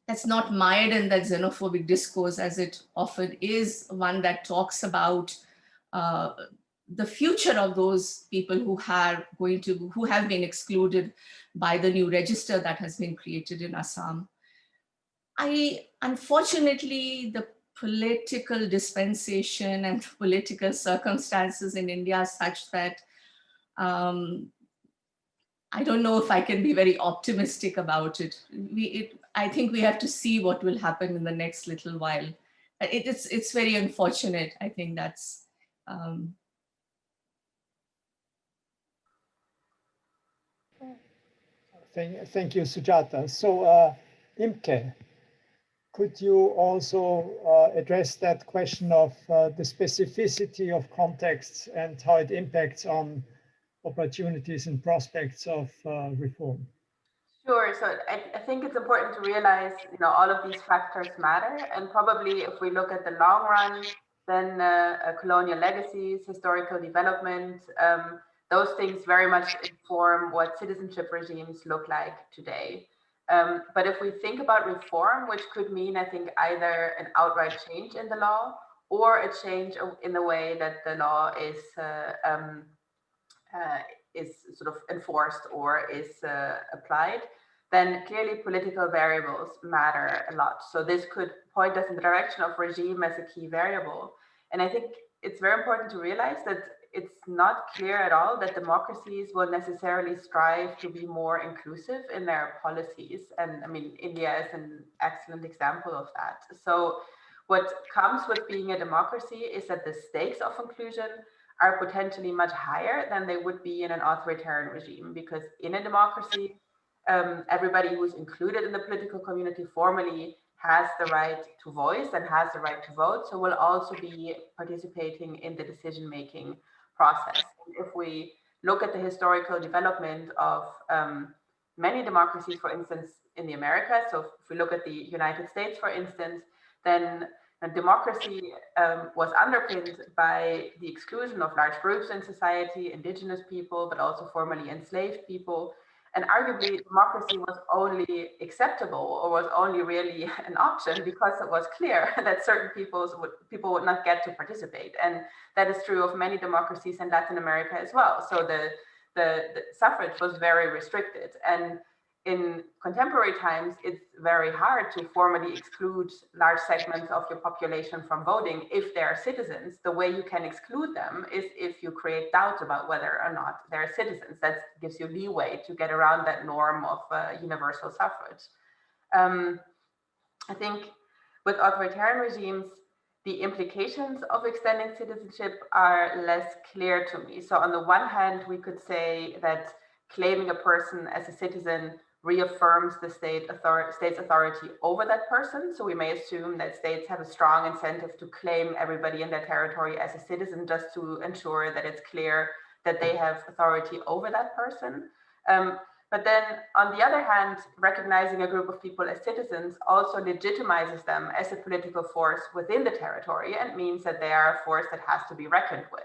that's not mired in that xenophobic discourse, as it often is, one that talks about the future of those people who have been excluded by the new register that has been created in Assam. Unfortunately, the political dispensation and political circumstances in India are such that I don't know if I can be very optimistic about it. I think we have to see what will happen in the next little while. It's very unfortunate. I think that's Thank you, Sujata. So, Imke, could you also address that question of the specificity of contexts and how it impacts on opportunities and prospects of reform? Sure. So I think it's important to realize, all of these factors matter. And probably if we look at the long run, then colonial legacies, historical development, those things very much inform what citizenship regimes look like today. But if we think about reform, which could mean, I think, either an outright change in the law or a change in the way that the law is sort of enforced or is applied, then clearly political variables matter a lot. So this could point us in the direction of regime as a key variable. And I think it's very important to realize that it's not clear at all that democracies will necessarily strive to be more inclusive in their policies. And I mean, India is an excellent example of that. So what comes with being a democracy is that the stakes of inclusion are potentially much higher than they would be in an authoritarian regime, because in a democracy, everybody who's included in the political community formally has the right to voice and has the right to vote, so will also be participating in the decision-making process. And if we look at the historical development of many democracies, for instance, in the Americas, so if we look at the United States, for instance, then democracy was underpinned by the exclusion of large groups in society, indigenous people, but also formerly enslaved people. And arguably, democracy was only acceptable or was only really an option because it was clear that certain people would not get to participate. And that is true of many democracies in Latin America as well. So the suffrage was very restricted. And in contemporary times, it's very hard to formally exclude large segments of your population from voting if they're citizens. The way you can exclude them is if you create doubt about whether or not they're citizens. That gives you leeway to get around that norm of universal suffrage. I think with authoritarian regimes, the implications of extending citizenship are less clear to me. So on the one hand, we could say that claiming a person as a citizen reaffirms the state's authority over that person. So we may assume that states have a strong incentive to claim everybody in their territory as a citizen, just to ensure that it's clear that they have authority over that person. But then on the other hand, recognizing a group of people as citizens also legitimizes them as a political force within the territory, and means that they are a force that has to be reckoned with.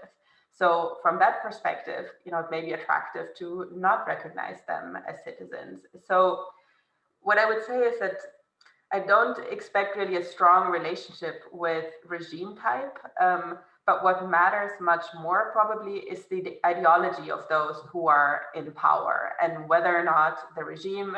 So from that perspective, it may be attractive to not recognize them as citizens. So what I would say is that I don't expect really a strong relationship with regime type, but what matters much more probably is the ideology of those who are in power, and whether or not the regime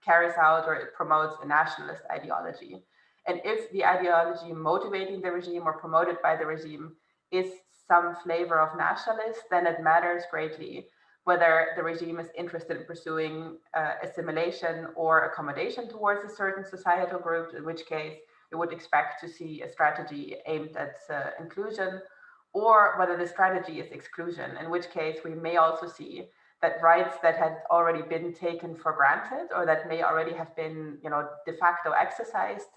carries out or it promotes a nationalist ideology. And if the ideology motivating the regime or promoted by the regime is some flavor of nationalist, then it matters greatly whether the regime is interested in pursuing assimilation or accommodation towards a certain societal group, in which case we would expect to see a strategy aimed at inclusion, or whether the strategy is exclusion, in which case we may also see that rights that had already been taken for granted, or that may already have been de facto exercised,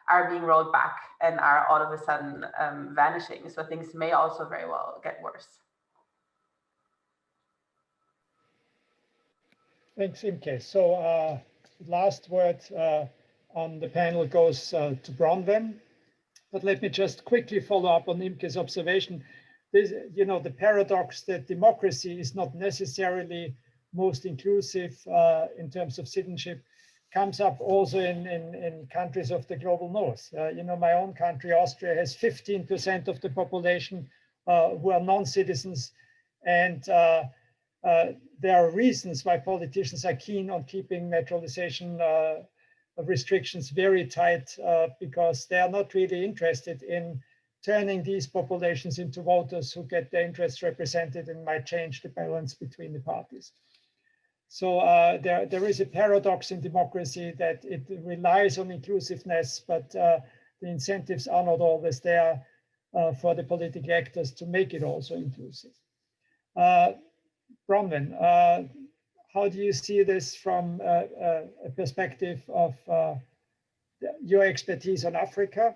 are being rolled back and are all of a sudden vanishing. So things may also very well get worse. Thanks, Imke. So last word on the panel goes to Bronwen. But let me just quickly follow up on Imke's observation. This, the paradox that democracy is not necessarily most inclusive in terms of citizenship comes up also in countries of the global north. My own country, Austria, has 15% of the population who are non-citizens, and there are reasons why politicians are keen on keeping naturalization restrictions very tight, because they are not really interested in turning these populations into voters who get their interests represented and might change the balance between the parties. So there is a paradox in democracy that it relies on inclusiveness, but the incentives are not always there for the political actors to make it also inclusive. Bronwen, how do you see this from a perspective of your expertise on Africa,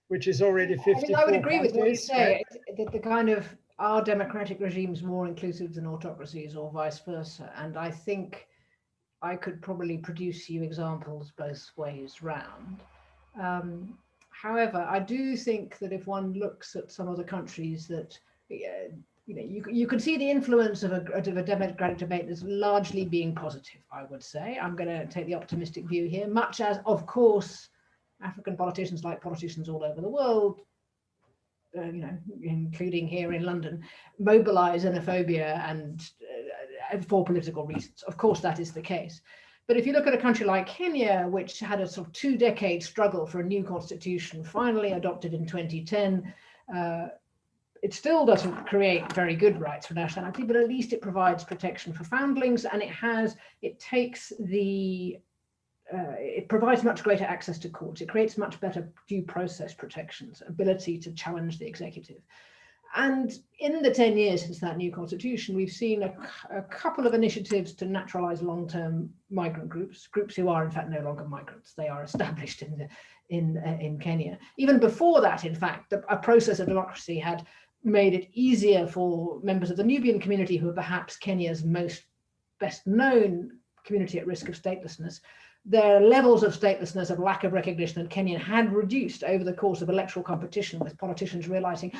which is already 54 I would agree countries, with what you say, right? the kind of, are democratic regimes more inclusive than autocracies or vice versa? And I think I could probably produce you examples both ways round. However, I do think that if one looks at some of the countries that, you can see the influence of a democratic debate as largely being positive, I would say. I'm going to take the optimistic view here, much as, of course, African politicians, like politicians all over the world, including here in London, mobilize xenophobia and for political reasons. Of course, that is the case. But if you look at a country like Kenya, which had a sort of 2-decade struggle for a new constitution, finally adopted in 2010, it still doesn't create very good rights for nationality, but at least it provides protection for foundlings, and it provides much greater access to courts. It creates much better due process protections, ability to challenge the executive. And in the 10 years since that new constitution, we've seen a couple of initiatives to naturalize long-term migrant groups who are in fact no longer migrants. They are established in Kenya. Even before that, in fact, a process of democracy had made it easier for members of the Nubian community, who are perhaps Kenya's best known community at risk of statelessness. Their levels of statelessness, of lack of recognition in Kenya, had reduced over the course of electoral competition, with politicians realizing,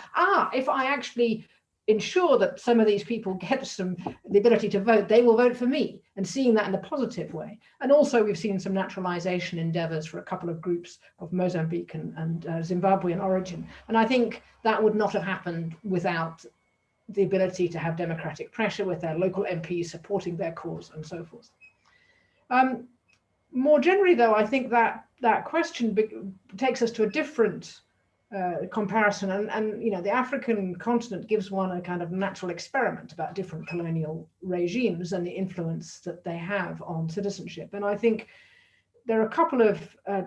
if I actually ensure that some of these people get the ability to vote, they will vote for me, and seeing that in a positive way. And also we've seen some naturalization endeavors for a couple of groups of Mozambique and Zimbabwean origin. And I think that would not have happened without the ability to have democratic pressure with their local MPs supporting their cause and so forth. More generally, though, I think that question takes us to a different comparison, and the African continent gives one a kind of natural experiment about different colonial regimes and the influence that they have on citizenship. And I think there are a couple of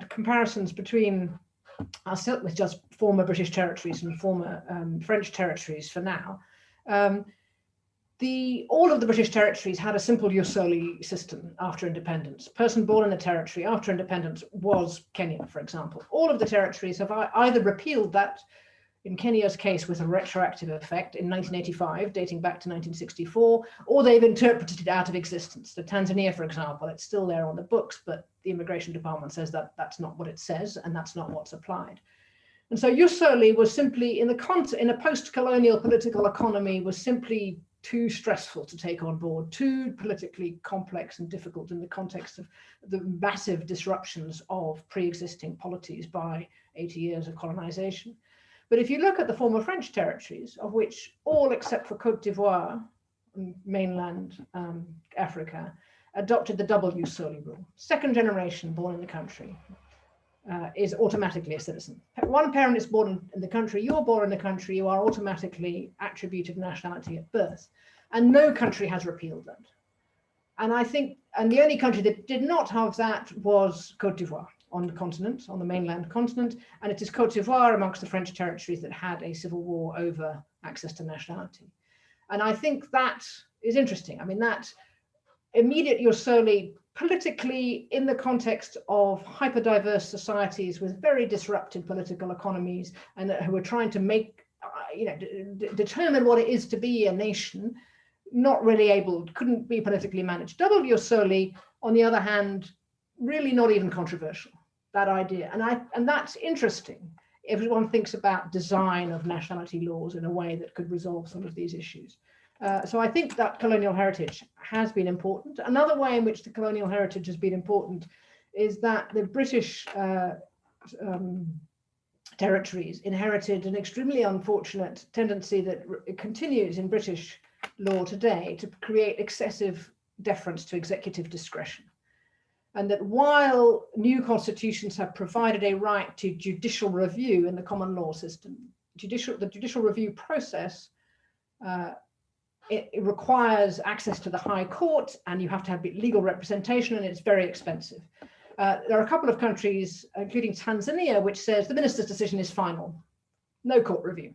comparisons between, I'll start with just former British territories and former French territories for now. all of the British territories had a simple jus soli system after independence. Person born in the territory after independence was Kenya, for example. All of the territories have either repealed that, in Kenya's case with a retroactive effect in 1985, dating back to 1964, or they've interpreted it out of existence. The Tanzania, for example, it's still there on the books, but the immigration department says that that's not what it says, and that's not what's applied. And so jus soli was simply, in a post-colonial political economy, was simply too stressful to take on board, too politically complex and difficult in the context of the massive disruptions of pre-existing polities by 80 years of colonization. But if you look at the former French territories, of which all except for Côte d'Ivoire, mainland Africa, adopted the double jus soli rule. Second generation born in the country is automatically a citizen. One parent is born in the country, you're born in the country, you are automatically attributed nationality at birth. And no country has repealed that. And I think, and the only country that did not have that was Côte d'Ivoire on the continent, on the mainland continent. And it is Côte d'Ivoire amongst the French territories that had a civil war over access to nationality. And I think that is interesting. I mean, that immediate jus soli politically in the context of hyper-diverse societies with very disrupted political economies and who are trying to make, determine what it is to be a nation, not really able, couldn't be politically managed. Double jus soli, on the other hand, really not even controversial, that idea. And that's interesting if one thinks about design of nationality laws in a way that could resolve some of these issues. So I think that colonial heritage has been important. Another way in which the colonial heritage has been important is that the British territories inherited an extremely unfortunate tendency that continues in British law today to create excessive deference to executive discretion. And that while new constitutions have provided a right to judicial review in the common law system, the judicial review process it requires access to the High Court, and you have to have legal representation, and it's very expensive. There are a couple of countries, including Tanzania, which says the minister's decision is final, no court review.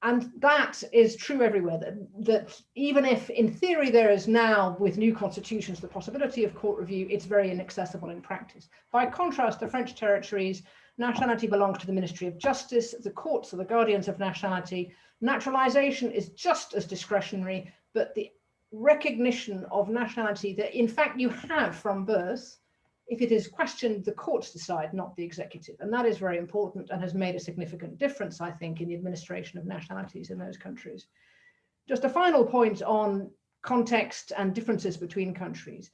And that is true everywhere, that even if in theory there is now, with new constitutions, the possibility of court review, it's very inaccessible in practice. By contrast, the French territories, nationality belongs to the Ministry of Justice, the courts are the guardians of nationality. Naturalization is just as discretionary, but the recognition of nationality that in fact you have from birth, if it is questioned, the courts decide, not the executive. And that is very important and has made a significant difference, I think, in the administration of nationalities in those countries. Just a final point on context and differences between countries.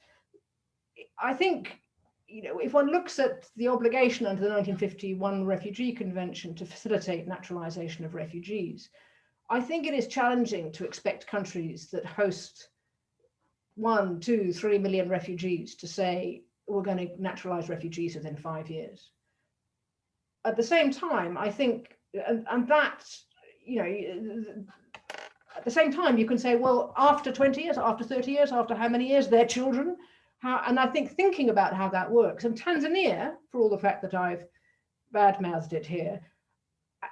I think, if one looks at the obligation under the 1951 Refugee Convention to facilitate naturalization of refugees, I think it is challenging to expect countries that host 1, 2, 3 million refugees to say, we're going to naturalize refugees within 5 years. At the same time, I think, and that, at the same time, you can say, well, after 20 years, after 30 years, after how many years, their children, and I think thinking about how that works, and Tanzania, for all the fact that I've badmouthed it here,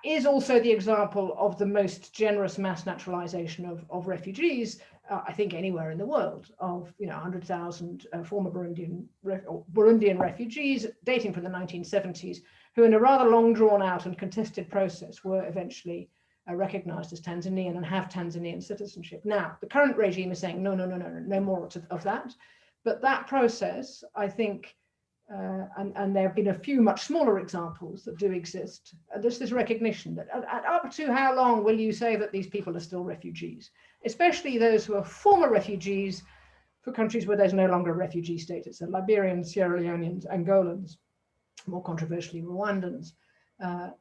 is also the example of the most generous mass naturalization of refugees, I think anywhere in the world, of 100,000 former Burundian refugees dating from the 1970s, who in a rather long drawn out and contested process were eventually recognized as Tanzanian and have Tanzanian citizenship. Now, the current regime is saying, no more of that. But that process, I think, and there have been a few much smaller examples that do exist. There's this recognition that up to how long will you say that these people are still refugees, especially those who are former refugees for countries where there's no longer refugee status, so Liberians, Sierra Leoneans, Angolans, more controversially Rwandans.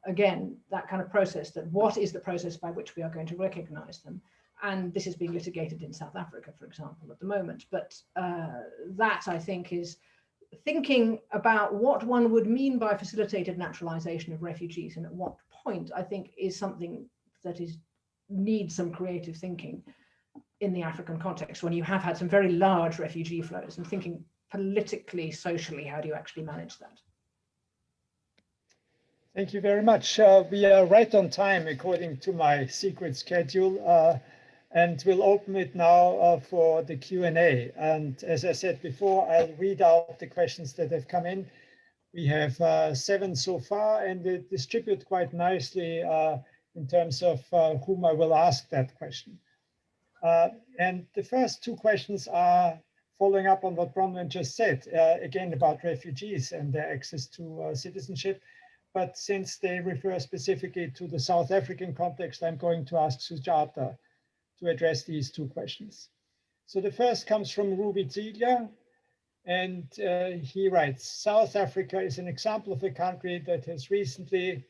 Again, that kind of process, that what is the process by which we are going to recognize them? And this is being litigated in South Africa, for example, at the moment. But that, I think, is thinking about what one would mean by facilitated naturalization of refugees and at what point, I think, is something that needs some creative thinking in the African context, when you have had some very large refugee flows, and thinking politically, socially, how do you actually manage that? Thank you very much. We are right on time according to my secret schedule. And we'll open it now for the Q&A. And as I said before, I'll read out the questions that have come in. We have 7 so far, and they distribute quite nicely in terms of whom I will ask that question. And the first 2 questions are following up on what Bronwen just said, again about refugees and their access to citizenship. But since they refer specifically to the South African context, I'm going to ask Sujata to address these 2 questions. So the first comes from Ruby Ziegler, and he writes, South Africa is an example of a country that has recently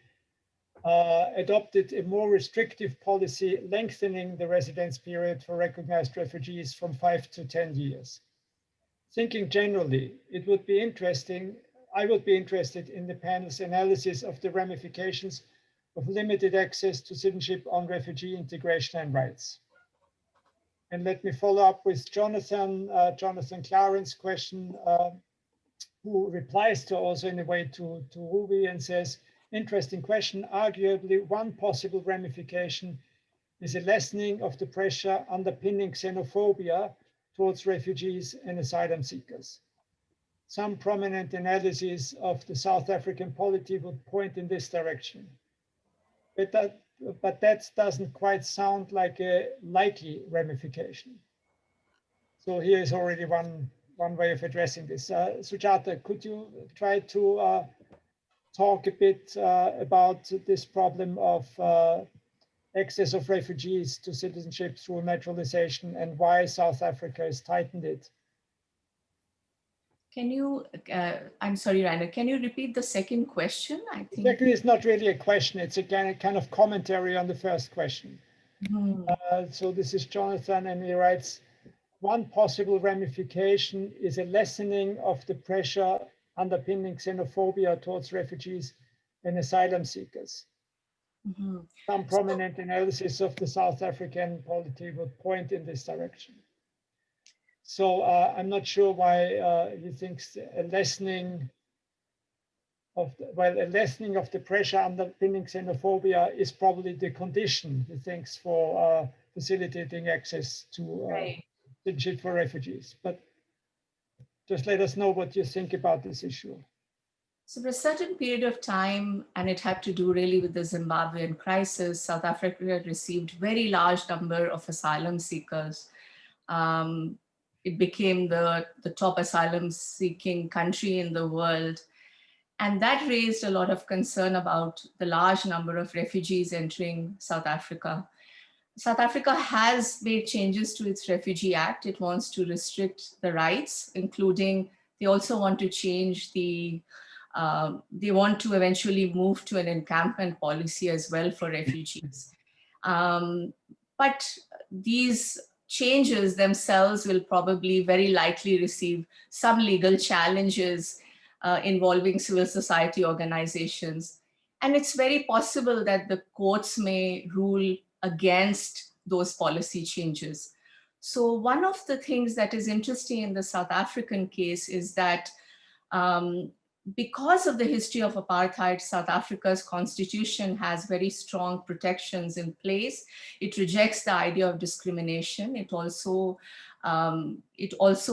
adopted a more restrictive policy, lengthening the residence period for recognized refugees from 5 to 10 years. Thinking generally, I would be interested in the panel's analysis of the ramifications of limited access to citizenship on refugee integration and rights. And let me follow up with Jonathan Claren's question, who replies to also in a way to Ruby and says, interesting question, arguably one possible ramification is a lessening of the pressure underpinning xenophobia towards refugees and asylum seekers. Some prominent analysis of the South African polity would point in this direction. But that doesn't quite sound like a likely ramification. So here is already one way of addressing this. Sujata, could you try to talk a bit about this problem of access of refugees to citizenship through naturalization and why South Africa has tightened it? Can you, I'm sorry, Rainer, can you repeat the second question? I think the second is not really a question, it's a kind of commentary on the first question. So this is Jonathan, and he writes, one possible ramification is a lessening of the pressure underpinning xenophobia towards refugees and asylum seekers. Some prominent analysis of the South African polity would point in this direction. So I'm not sure why he thinks a lessening of the pressure underpinning xenophobia is probably the condition, he thinks, for facilitating access to citizenship for refugees. But just let us know what you think about this issue. So for a certain period of time, and it had to do really with the Zimbabwean crisis, South Africa received very large number of asylum seekers. It became the top asylum seeking country in the world. And that raised a lot of concern about the large number of refugees entering South Africa. South Africa has made changes to its Refugee Act. It wants to restrict the rights, including they also want to change the, they want to eventually move to an encampment policy as well for refugees. But these changes themselves will probably very likely receive some legal challenges involving civil society organizations. And it's very possible that the courts may rule against those policy changes. So one of the things that is interesting in the South African case is that because of the history of apartheid, South Africa's constitution has very strong protections in place. It rejects the idea of discrimination. It also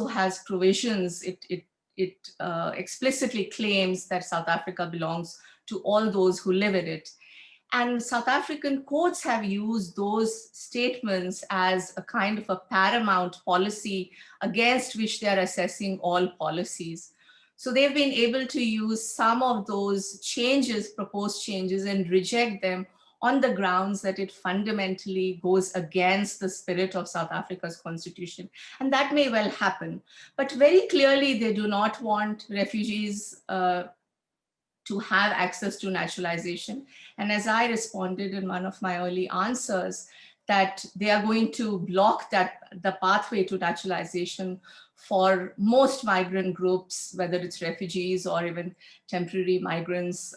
has provisions. It explicitly claims that South Africa belongs to all those who live in it. And South African courts have used those statements as a kind of a paramount policy against which they are assessing all policies. So they've been able to use some of those changes, proposed changes, and reject them on the grounds that it fundamentally goes against the spirit of South Africa's constitution. And that may well happen. But very clearly, they do not want refugees to have access to naturalization. And as I responded in one of my early answers, that they are going to block the pathway to naturalization for most migrant groups, whether it's refugees or even temporary migrants.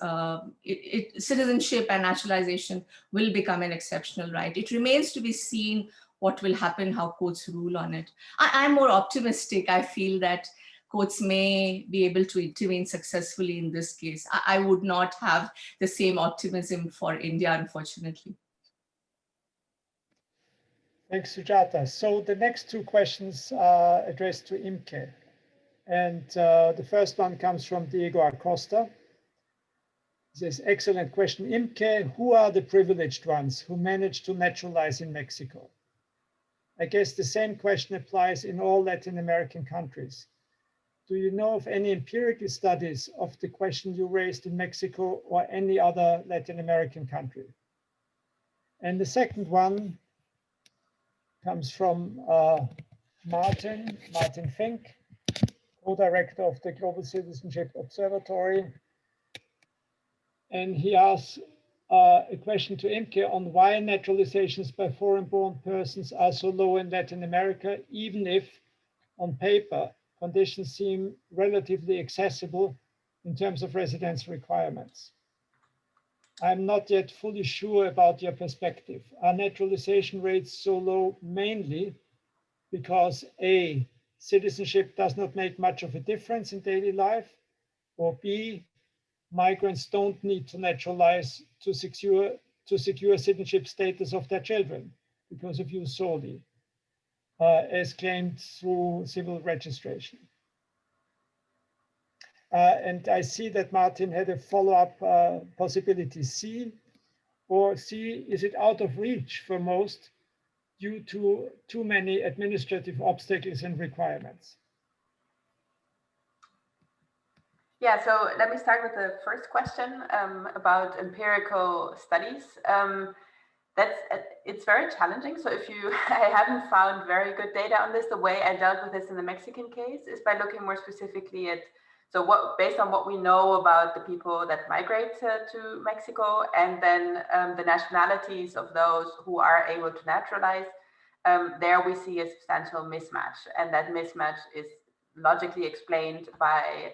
Citizenship and naturalization will become an exceptional right. It remains to be seen what will happen, how courts rule on it. I'm more optimistic. I feel that courts may be able to intervene successfully in this case. I would not have the same optimism for India, unfortunately. Thanks, Sujata. So the next two questions are addressed to Imke. And the first one comes from Diego Acosta. He says, excellent question. Imke, who are the privileged ones who manage to naturalize in Mexico? I guess the same question applies in all Latin American countries. Do you know of any empirical studies of the question you raised in Mexico or any other Latin American country? And the second one comes from Martin Fink, co-director of the Global Citizenship Observatory. And he asks a question to Imke on why naturalizations by foreign-born persons are so low in Latin America, even if on paper conditions seem relatively accessible in terms of residence requirements. I'm not yet fully sure about your perspective. Are naturalization rates so low mainly because A, citizenship does not make much of a difference in daily life, or B, migrants don't need to naturalize to secure citizenship status of their children because of use soli, as claimed through civil registration? And I see that Martin had a follow-up possibility C, or C, is it out of reach for most due to too many administrative obstacles and requirements? Yeah, so let me start with the first question about empirical studies. It's very challenging. So if you, I haven't found very good data on this. The way I dealt with this in the Mexican case is by looking more specifically at, so what, based on what we know about the people that migrate to Mexico, and then the nationalities of those who are able to naturalize, there we see a substantial mismatch. And that mismatch is logically explained by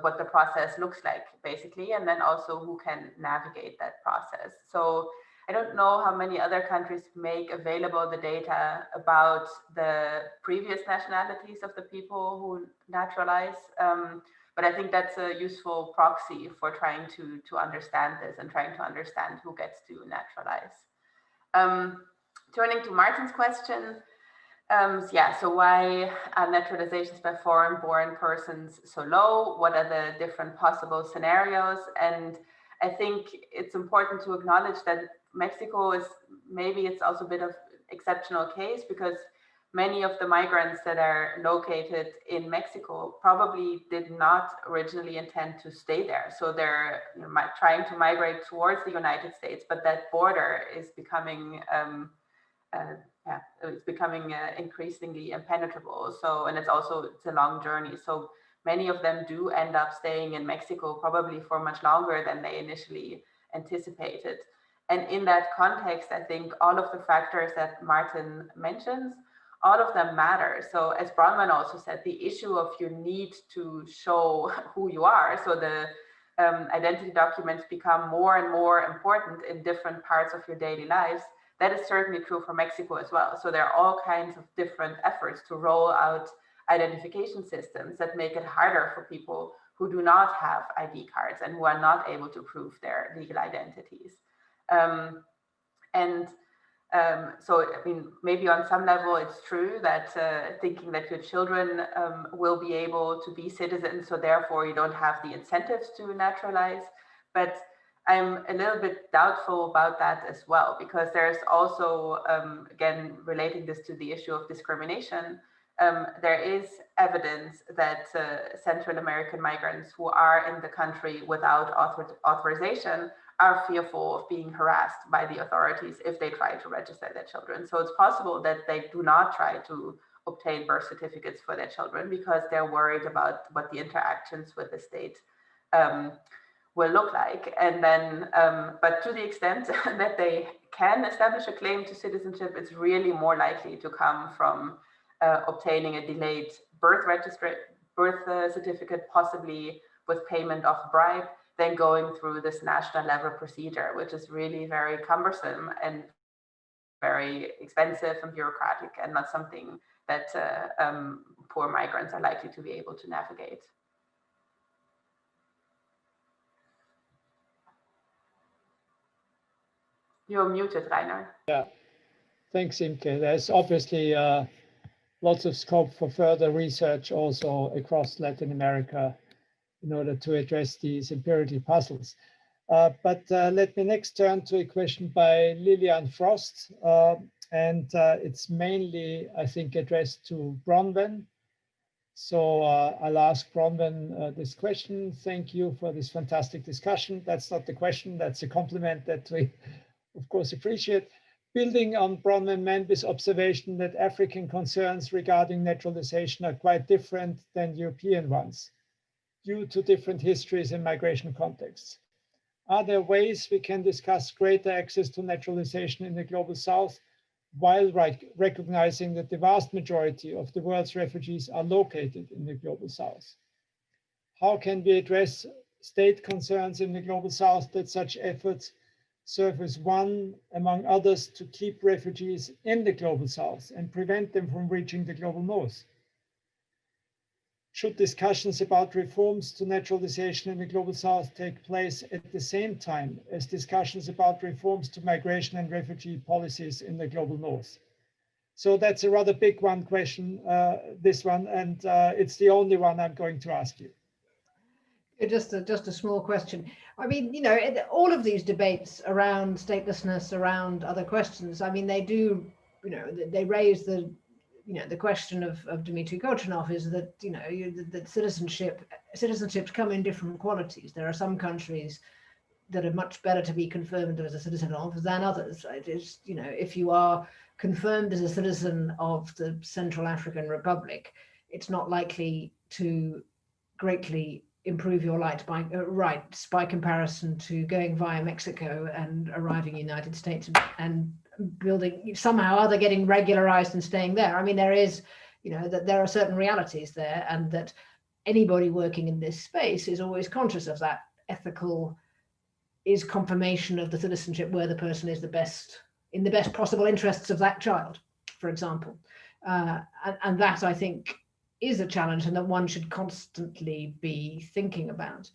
what the process looks like, basically, and then also who can navigate that process. So I don't know how many other countries make available the data about the previous nationalities of the people who naturalize, but I think that's a useful proxy for trying to understand this and trying to understand who gets to naturalize. Turning to Martin's question, yeah, so why are naturalizations by foreign-born persons so low? What are the different possible scenarios? And I think it's important to acknowledge that Mexico is, maybe it's also a bit of exceptional case, because many of the migrants that are located in Mexico probably did not originally intend to stay there. So they're trying to migrate towards the United States, but that border is becoming it's becoming increasingly impenetrable. So, and it's a long journey. So many of them do end up staying in Mexico probably for much longer than they initially anticipated. And in that context, I think all of the factors that Martin mentions, all of them matter. So as Bronwen also said, the issue of you need to show who you are. So the identity documents become more and more important in different parts of your daily lives. That is certainly true for Mexico as well. So there are all kinds of different efforts to roll out identification systems that make it harder for people who do not have ID cards and who are not able to prove their legal identities. So, I mean, maybe on some level it's true that thinking that your children will be able to be citizens, so therefore you don't have the incentives to naturalize. But I'm a little bit doubtful about that as well, because there's also, again, relating this to the issue of discrimination, there is evidence that Central American migrants who are in the country without authorization are fearful of being harassed by the authorities if they try to register their children. So it's possible that they do not try to obtain birth certificates for their children because they're worried about what the interactions with the state will look like. And then, but to the extent that they can establish a claim to citizenship, it's really more likely to come from obtaining a delayed birth certificate, possibly with payment of bribe, than going through this national level procedure, which is really very cumbersome and very expensive and bureaucratic, and not something that poor migrants are likely to be able to navigate. You're muted, Rainer. Yeah. Thanks, Imke. There's obviously lots of scope for further research also across Latin America in order to address these empirical puzzles. But let me next turn to a question by Lillian Frost. And it's mainly, I think, addressed to Bronwen. So I'll ask Bronwen this question. Thank you for this fantastic discussion. That's not the question, that's a compliment that we, of course, appreciate. Building on Bronwen Manby's observation that African concerns regarding naturalization are quite different than European ones due to different histories and migration contexts. Are there ways we can discuss greater access to naturalization in the Global South while recognizing that the vast majority of the world's refugees are located in the Global South? How can we address state concerns in the Global South that such efforts serve as one, among others, to keep refugees in the Global South and prevent them from reaching the Global North? Should discussions about reforms to naturalization in the Global South take place at the same time as discussions about reforms to migration and refugee policies in the Global North? So that's a rather big question, this one, and it's the only one I'm going to ask you. Just a small question. I mean, you know, all of these debates around statelessness, around other questions, I mean, they do, you know, they raise the, you know, the question of Dmitry Kochanov is that, you know, that citizenships come in different qualities. There are some countries that are much better to be confirmed as a citizen of than others. It is, you know, if you are confirmed as a citizen of the Central African Republic, it's not likely to greatly improve your rights by comparison to going via Mexico and arriving in the United States and building somehow other getting regularized and staying there. I mean, there is, you know, that there are certain realities there, and that anybody working in this space is always conscious of that ethical is confirmation of the citizenship where the person is the best, in the best possible interests of that child, for example. And that, I think, is a challenge and that one should constantly be thinking about.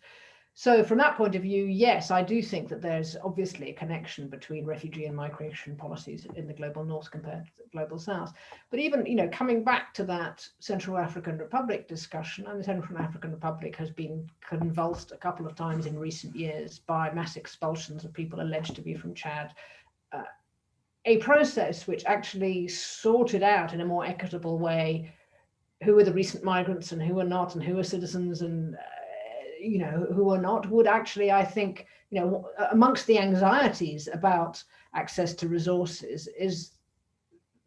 So from that point of view, yes, I do think that there's obviously a connection between refugee and migration policies in the Global North compared to the Global South. But even, you know, coming back to that Central African Republic discussion, and the Central African Republic has been convulsed a couple of times in recent years by mass expulsions of people alleged to be from Chad, a process which actually sorted out in a more equitable way who are the recent migrants and who are not, and who are citizens and you know, who are not, would actually, I think, you know, amongst the anxieties about access to resources is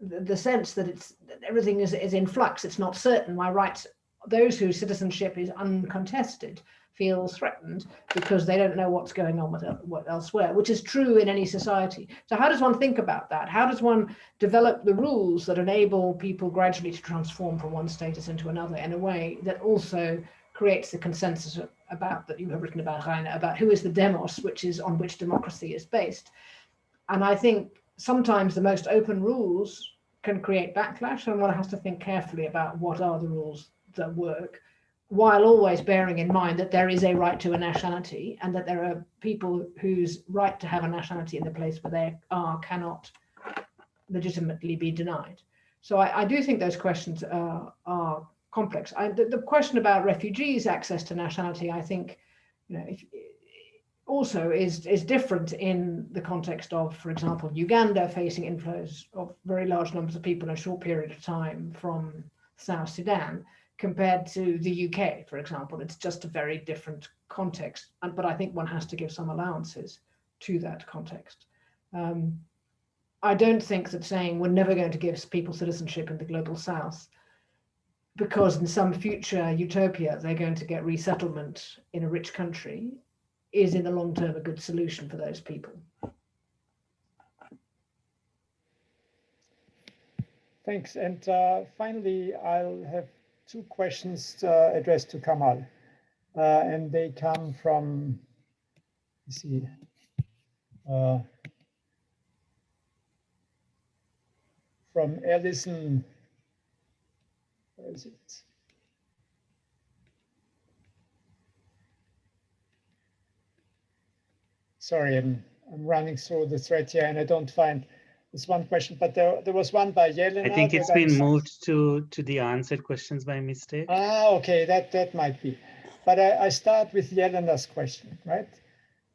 the sense that everything is in flux. It's not certain. My rights, those whose citizenship is uncontested, feel threatened because they don't know what's going on with what elsewhere, which is true in any society. So how does one think about that? How does one develop the rules that enable people gradually to transform from one status into another in a way that also creates the consensus about that you have written about, Rainer, about who is the demos, which is on which democracy is based? And I think sometimes the most open rules can create backlash, and one has to think carefully about what are the rules that work, while always bearing in mind that there is a right to a nationality and that there are people whose right to have a nationality in the place where they are cannot legitimately be denied. So I do think those questions are complex. The question about refugees' access to nationality, I think, you know, also is different in the context of, for example, Uganda facing inflows of very large numbers of people in a short period of time from South Sudan, compared to the UK, for example. It's just a very different context, but I think one has to give some allowances to that context. I don't think that saying we're never going to give people citizenship in the Global South because in some future utopia they're going to get resettlement in a rich country is in the long term a good solution for those people. Thanks. And finally, I'll have two questions addressed to Kamal. And they come from, let's see, from Alison. Where is it? Sorry, I'm running through the thread here and I don't find. is one question, but there was one by Yelena. I think it's been moved to the answered questions by mistake. Ah, okay, that might be. But I start with Yelena's question, right?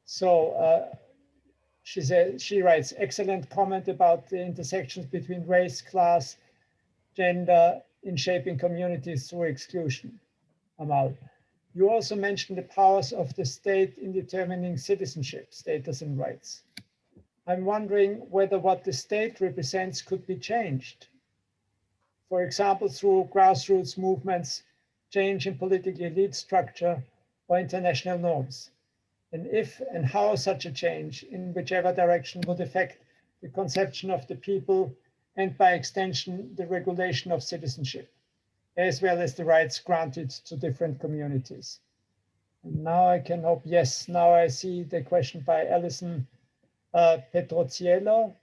So she writes, excellent comment about the intersections between race, class, gender in shaping communities through exclusion. Amal, you also mentioned the powers of the state in determining citizenship, status and rights. I'm wondering whether what the state represents could be changed. For example, through grassroots movements, change in political elite structure, or international norms. And if and how such a change, in whichever direction, would affect the conception of the people and by extension, the regulation of citizenship, as well as the rights granted to different communities. And now I can hope, yes, now I see the question by Alison Petrociello.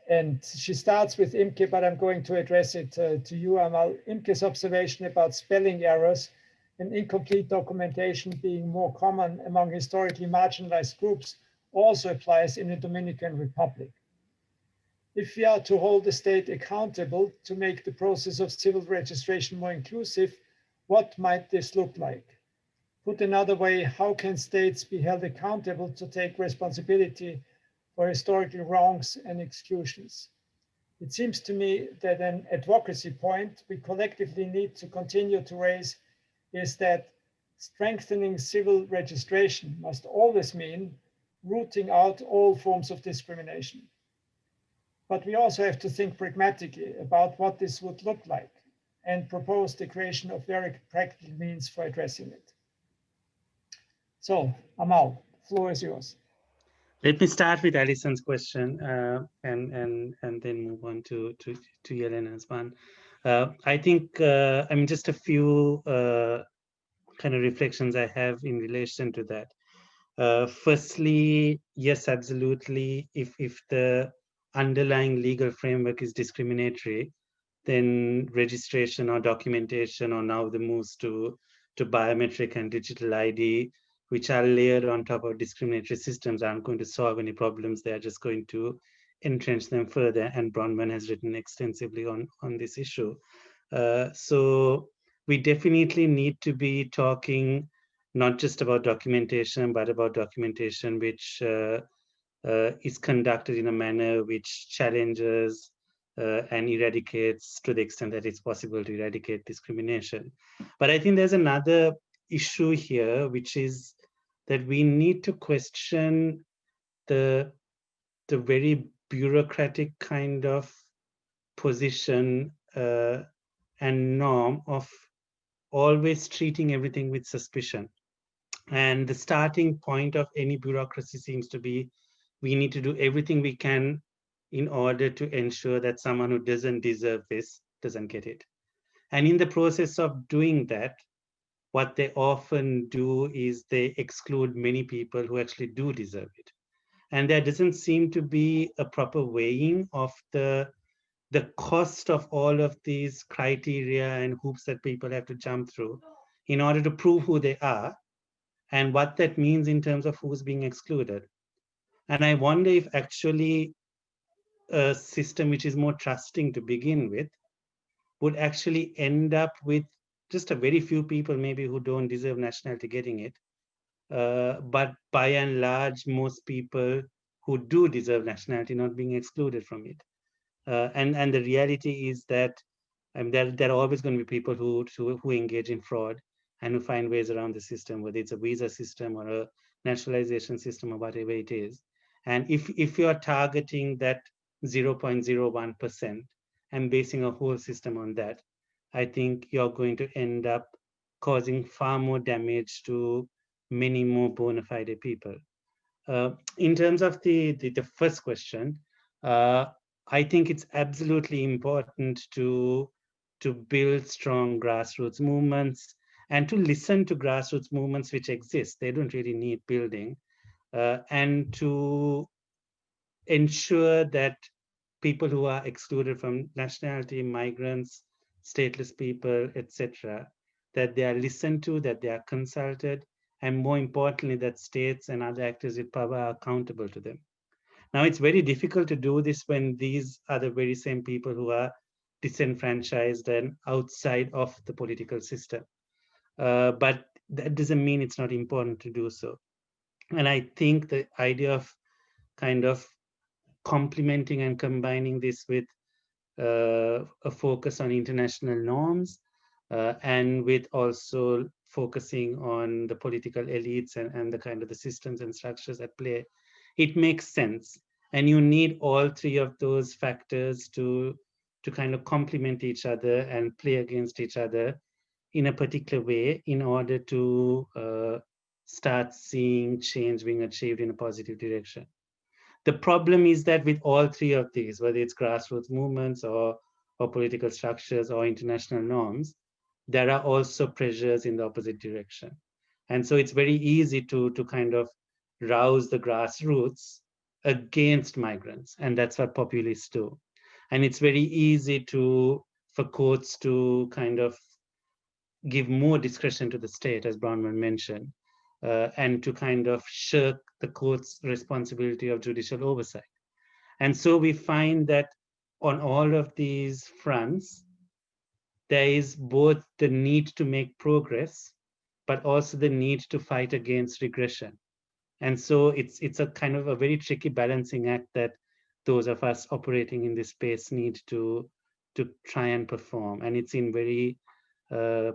And she starts with Imke, but I'm going to address it to you, Amal. Imke's observation about spelling errors and incomplete documentation being more common among historically marginalized groups also applies in the Dominican Republic. If we are to hold the state accountable to make the process of civil registration more inclusive, what might this look like? Put another way, how can states be held accountable to take responsibility for historical wrongs and exclusions? It seems to me that an advocacy point we collectively need to continue to raise is that strengthening civil registration must always mean rooting out all forms of discrimination. But we also have to think pragmatically about what this would look like and propose the creation of very practical means for addressing it. So, Amal, the floor is yours. Let me start with Alison's question and then move on to Yelena's one. I think, I mean, just a few kind of reflections I have in relation to that. Firstly, yes, absolutely. If the underlying legal framework is discriminatory, then registration or documentation, or now the moves to biometric and digital ID, which are layered on top of discriminatory systems, aren't going to solve any problems. They are just going to entrench them further. And Bronwen has written extensively on this issue. So we definitely need to be talking not just about documentation, but about documentation which is conducted in a manner which challenges and eradicates, to the extent that it's possible to eradicate, discrimination. But I think there's another issue here, which is that we need to question the very bureaucratic kind of position and norm of always treating everything with suspicion. And the starting point of any bureaucracy seems to be, we need to do everything we can in order to ensure that someone who doesn't deserve this doesn't get it. And in the process of doing that, what they often do is they exclude many people who actually do deserve it. And there doesn't seem to be a proper weighing of the cost of all of these criteria and hoops that people have to jump through in order to prove who they are and what that means in terms of who's being excluded. And I wonder if actually a system which is more trusting to begin with would actually end up with just a very few people maybe who don't deserve nationality getting it. But by and large, most people who do deserve nationality not being excluded from it. And the reality is that there are always going to be people who engage in fraud and who find ways around the system, whether it's a visa system or a naturalization system or whatever it is. And if you're targeting that 0.01% and basing a whole system on that, I think you're going to end up causing far more damage to many more bona fide people. In terms of the first question, I think it's absolutely important to build strong grassroots movements and to listen to grassroots movements which exist. They don't really need building, and to ensure that people who are excluded from nationality, migrants, stateless people, etc., that they are listened to, that they are consulted, and more importantly, that states and other actors with power are accountable to them. Now, it's very difficult to do this when these are the very same people who are disenfranchised and outside of the political system. But that doesn't mean it's not important to do so. And I think the idea of kind of complementing and combining this with a focus on international norms and with also focusing on the political elites and the kind of the systems and structures at play, it makes sense. And you need all three of those factors to kind of complement each other and play against each other in a particular way in order to start seeing change being achieved in a positive direction. The problem is that with all three of these, whether it's grassroots movements or political structures or international norms, there are also pressures in the opposite direction. And so it's very easy to kind of rouse the grassroots against migrants. And that's what populists do. And it's very easy for courts to kind of give more discretion to the state, as Bronwen mentioned, and to kind of shirk the court's responsibility of judicial oversight. And so we find that on all of these fronts, there is both the need to make progress, but also the need to fight against regression. And so it's a kind of a very tricky balancing act that those of us operating in this space need to try and perform. And it's in very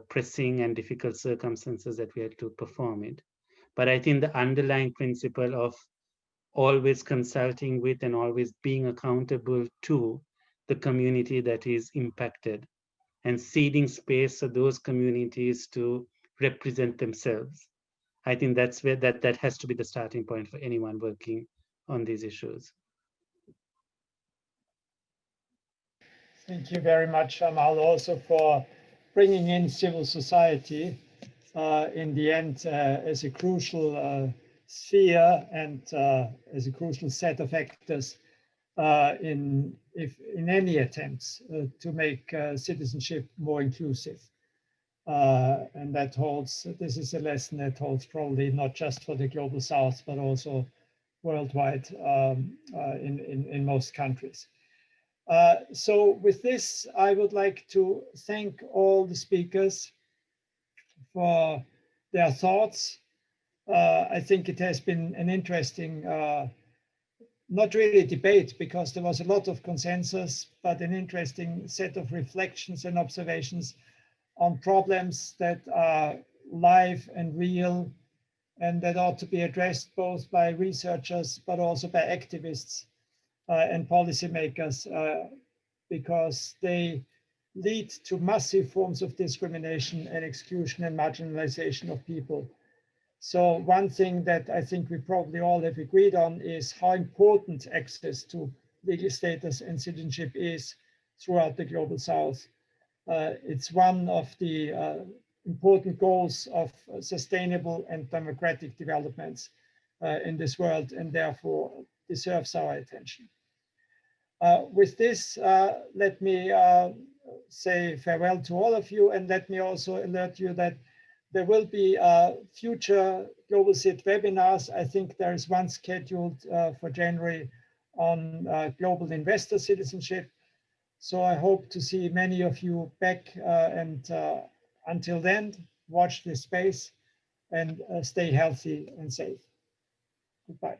pressing and difficult circumstances that we have to perform it. But I think the underlying principle of always consulting with and always being accountable to the community that is impacted and ceding space for those communities to represent themselves. I think that's where that has to be the starting point for anyone working on these issues. Thank you very much, Amal, also for bringing in civil society in the end as a crucial sphere and as a crucial set of actors in any attempts to make citizenship more inclusive. And that holds, this is a lesson that holds probably not just for the Global South, but also worldwide in most countries. So with this, I would like to thank all the speakers for their thoughts. I think it has been an interesting, not really debate because there was a lot of consensus, but an interesting set of reflections and observations on problems that are live and real and that ought to be addressed both by researchers, but also by activists and policymakers, because they lead to massive forms of discrimination and exclusion and marginalization of people. So one thing that I think we probably all have agreed on is how important access to legal status and citizenship is throughout the Global South. It's one of the important goals of sustainable and democratic developments in this world, and therefore deserves our attention. With this, let me say farewell to all of you, and let me also alert you that there will be future GLOBALCIT webinars. I think there is one scheduled for January on global investor citizenship. So I hope to see many of you back, and until then, watch this space and stay healthy and safe. Goodbye.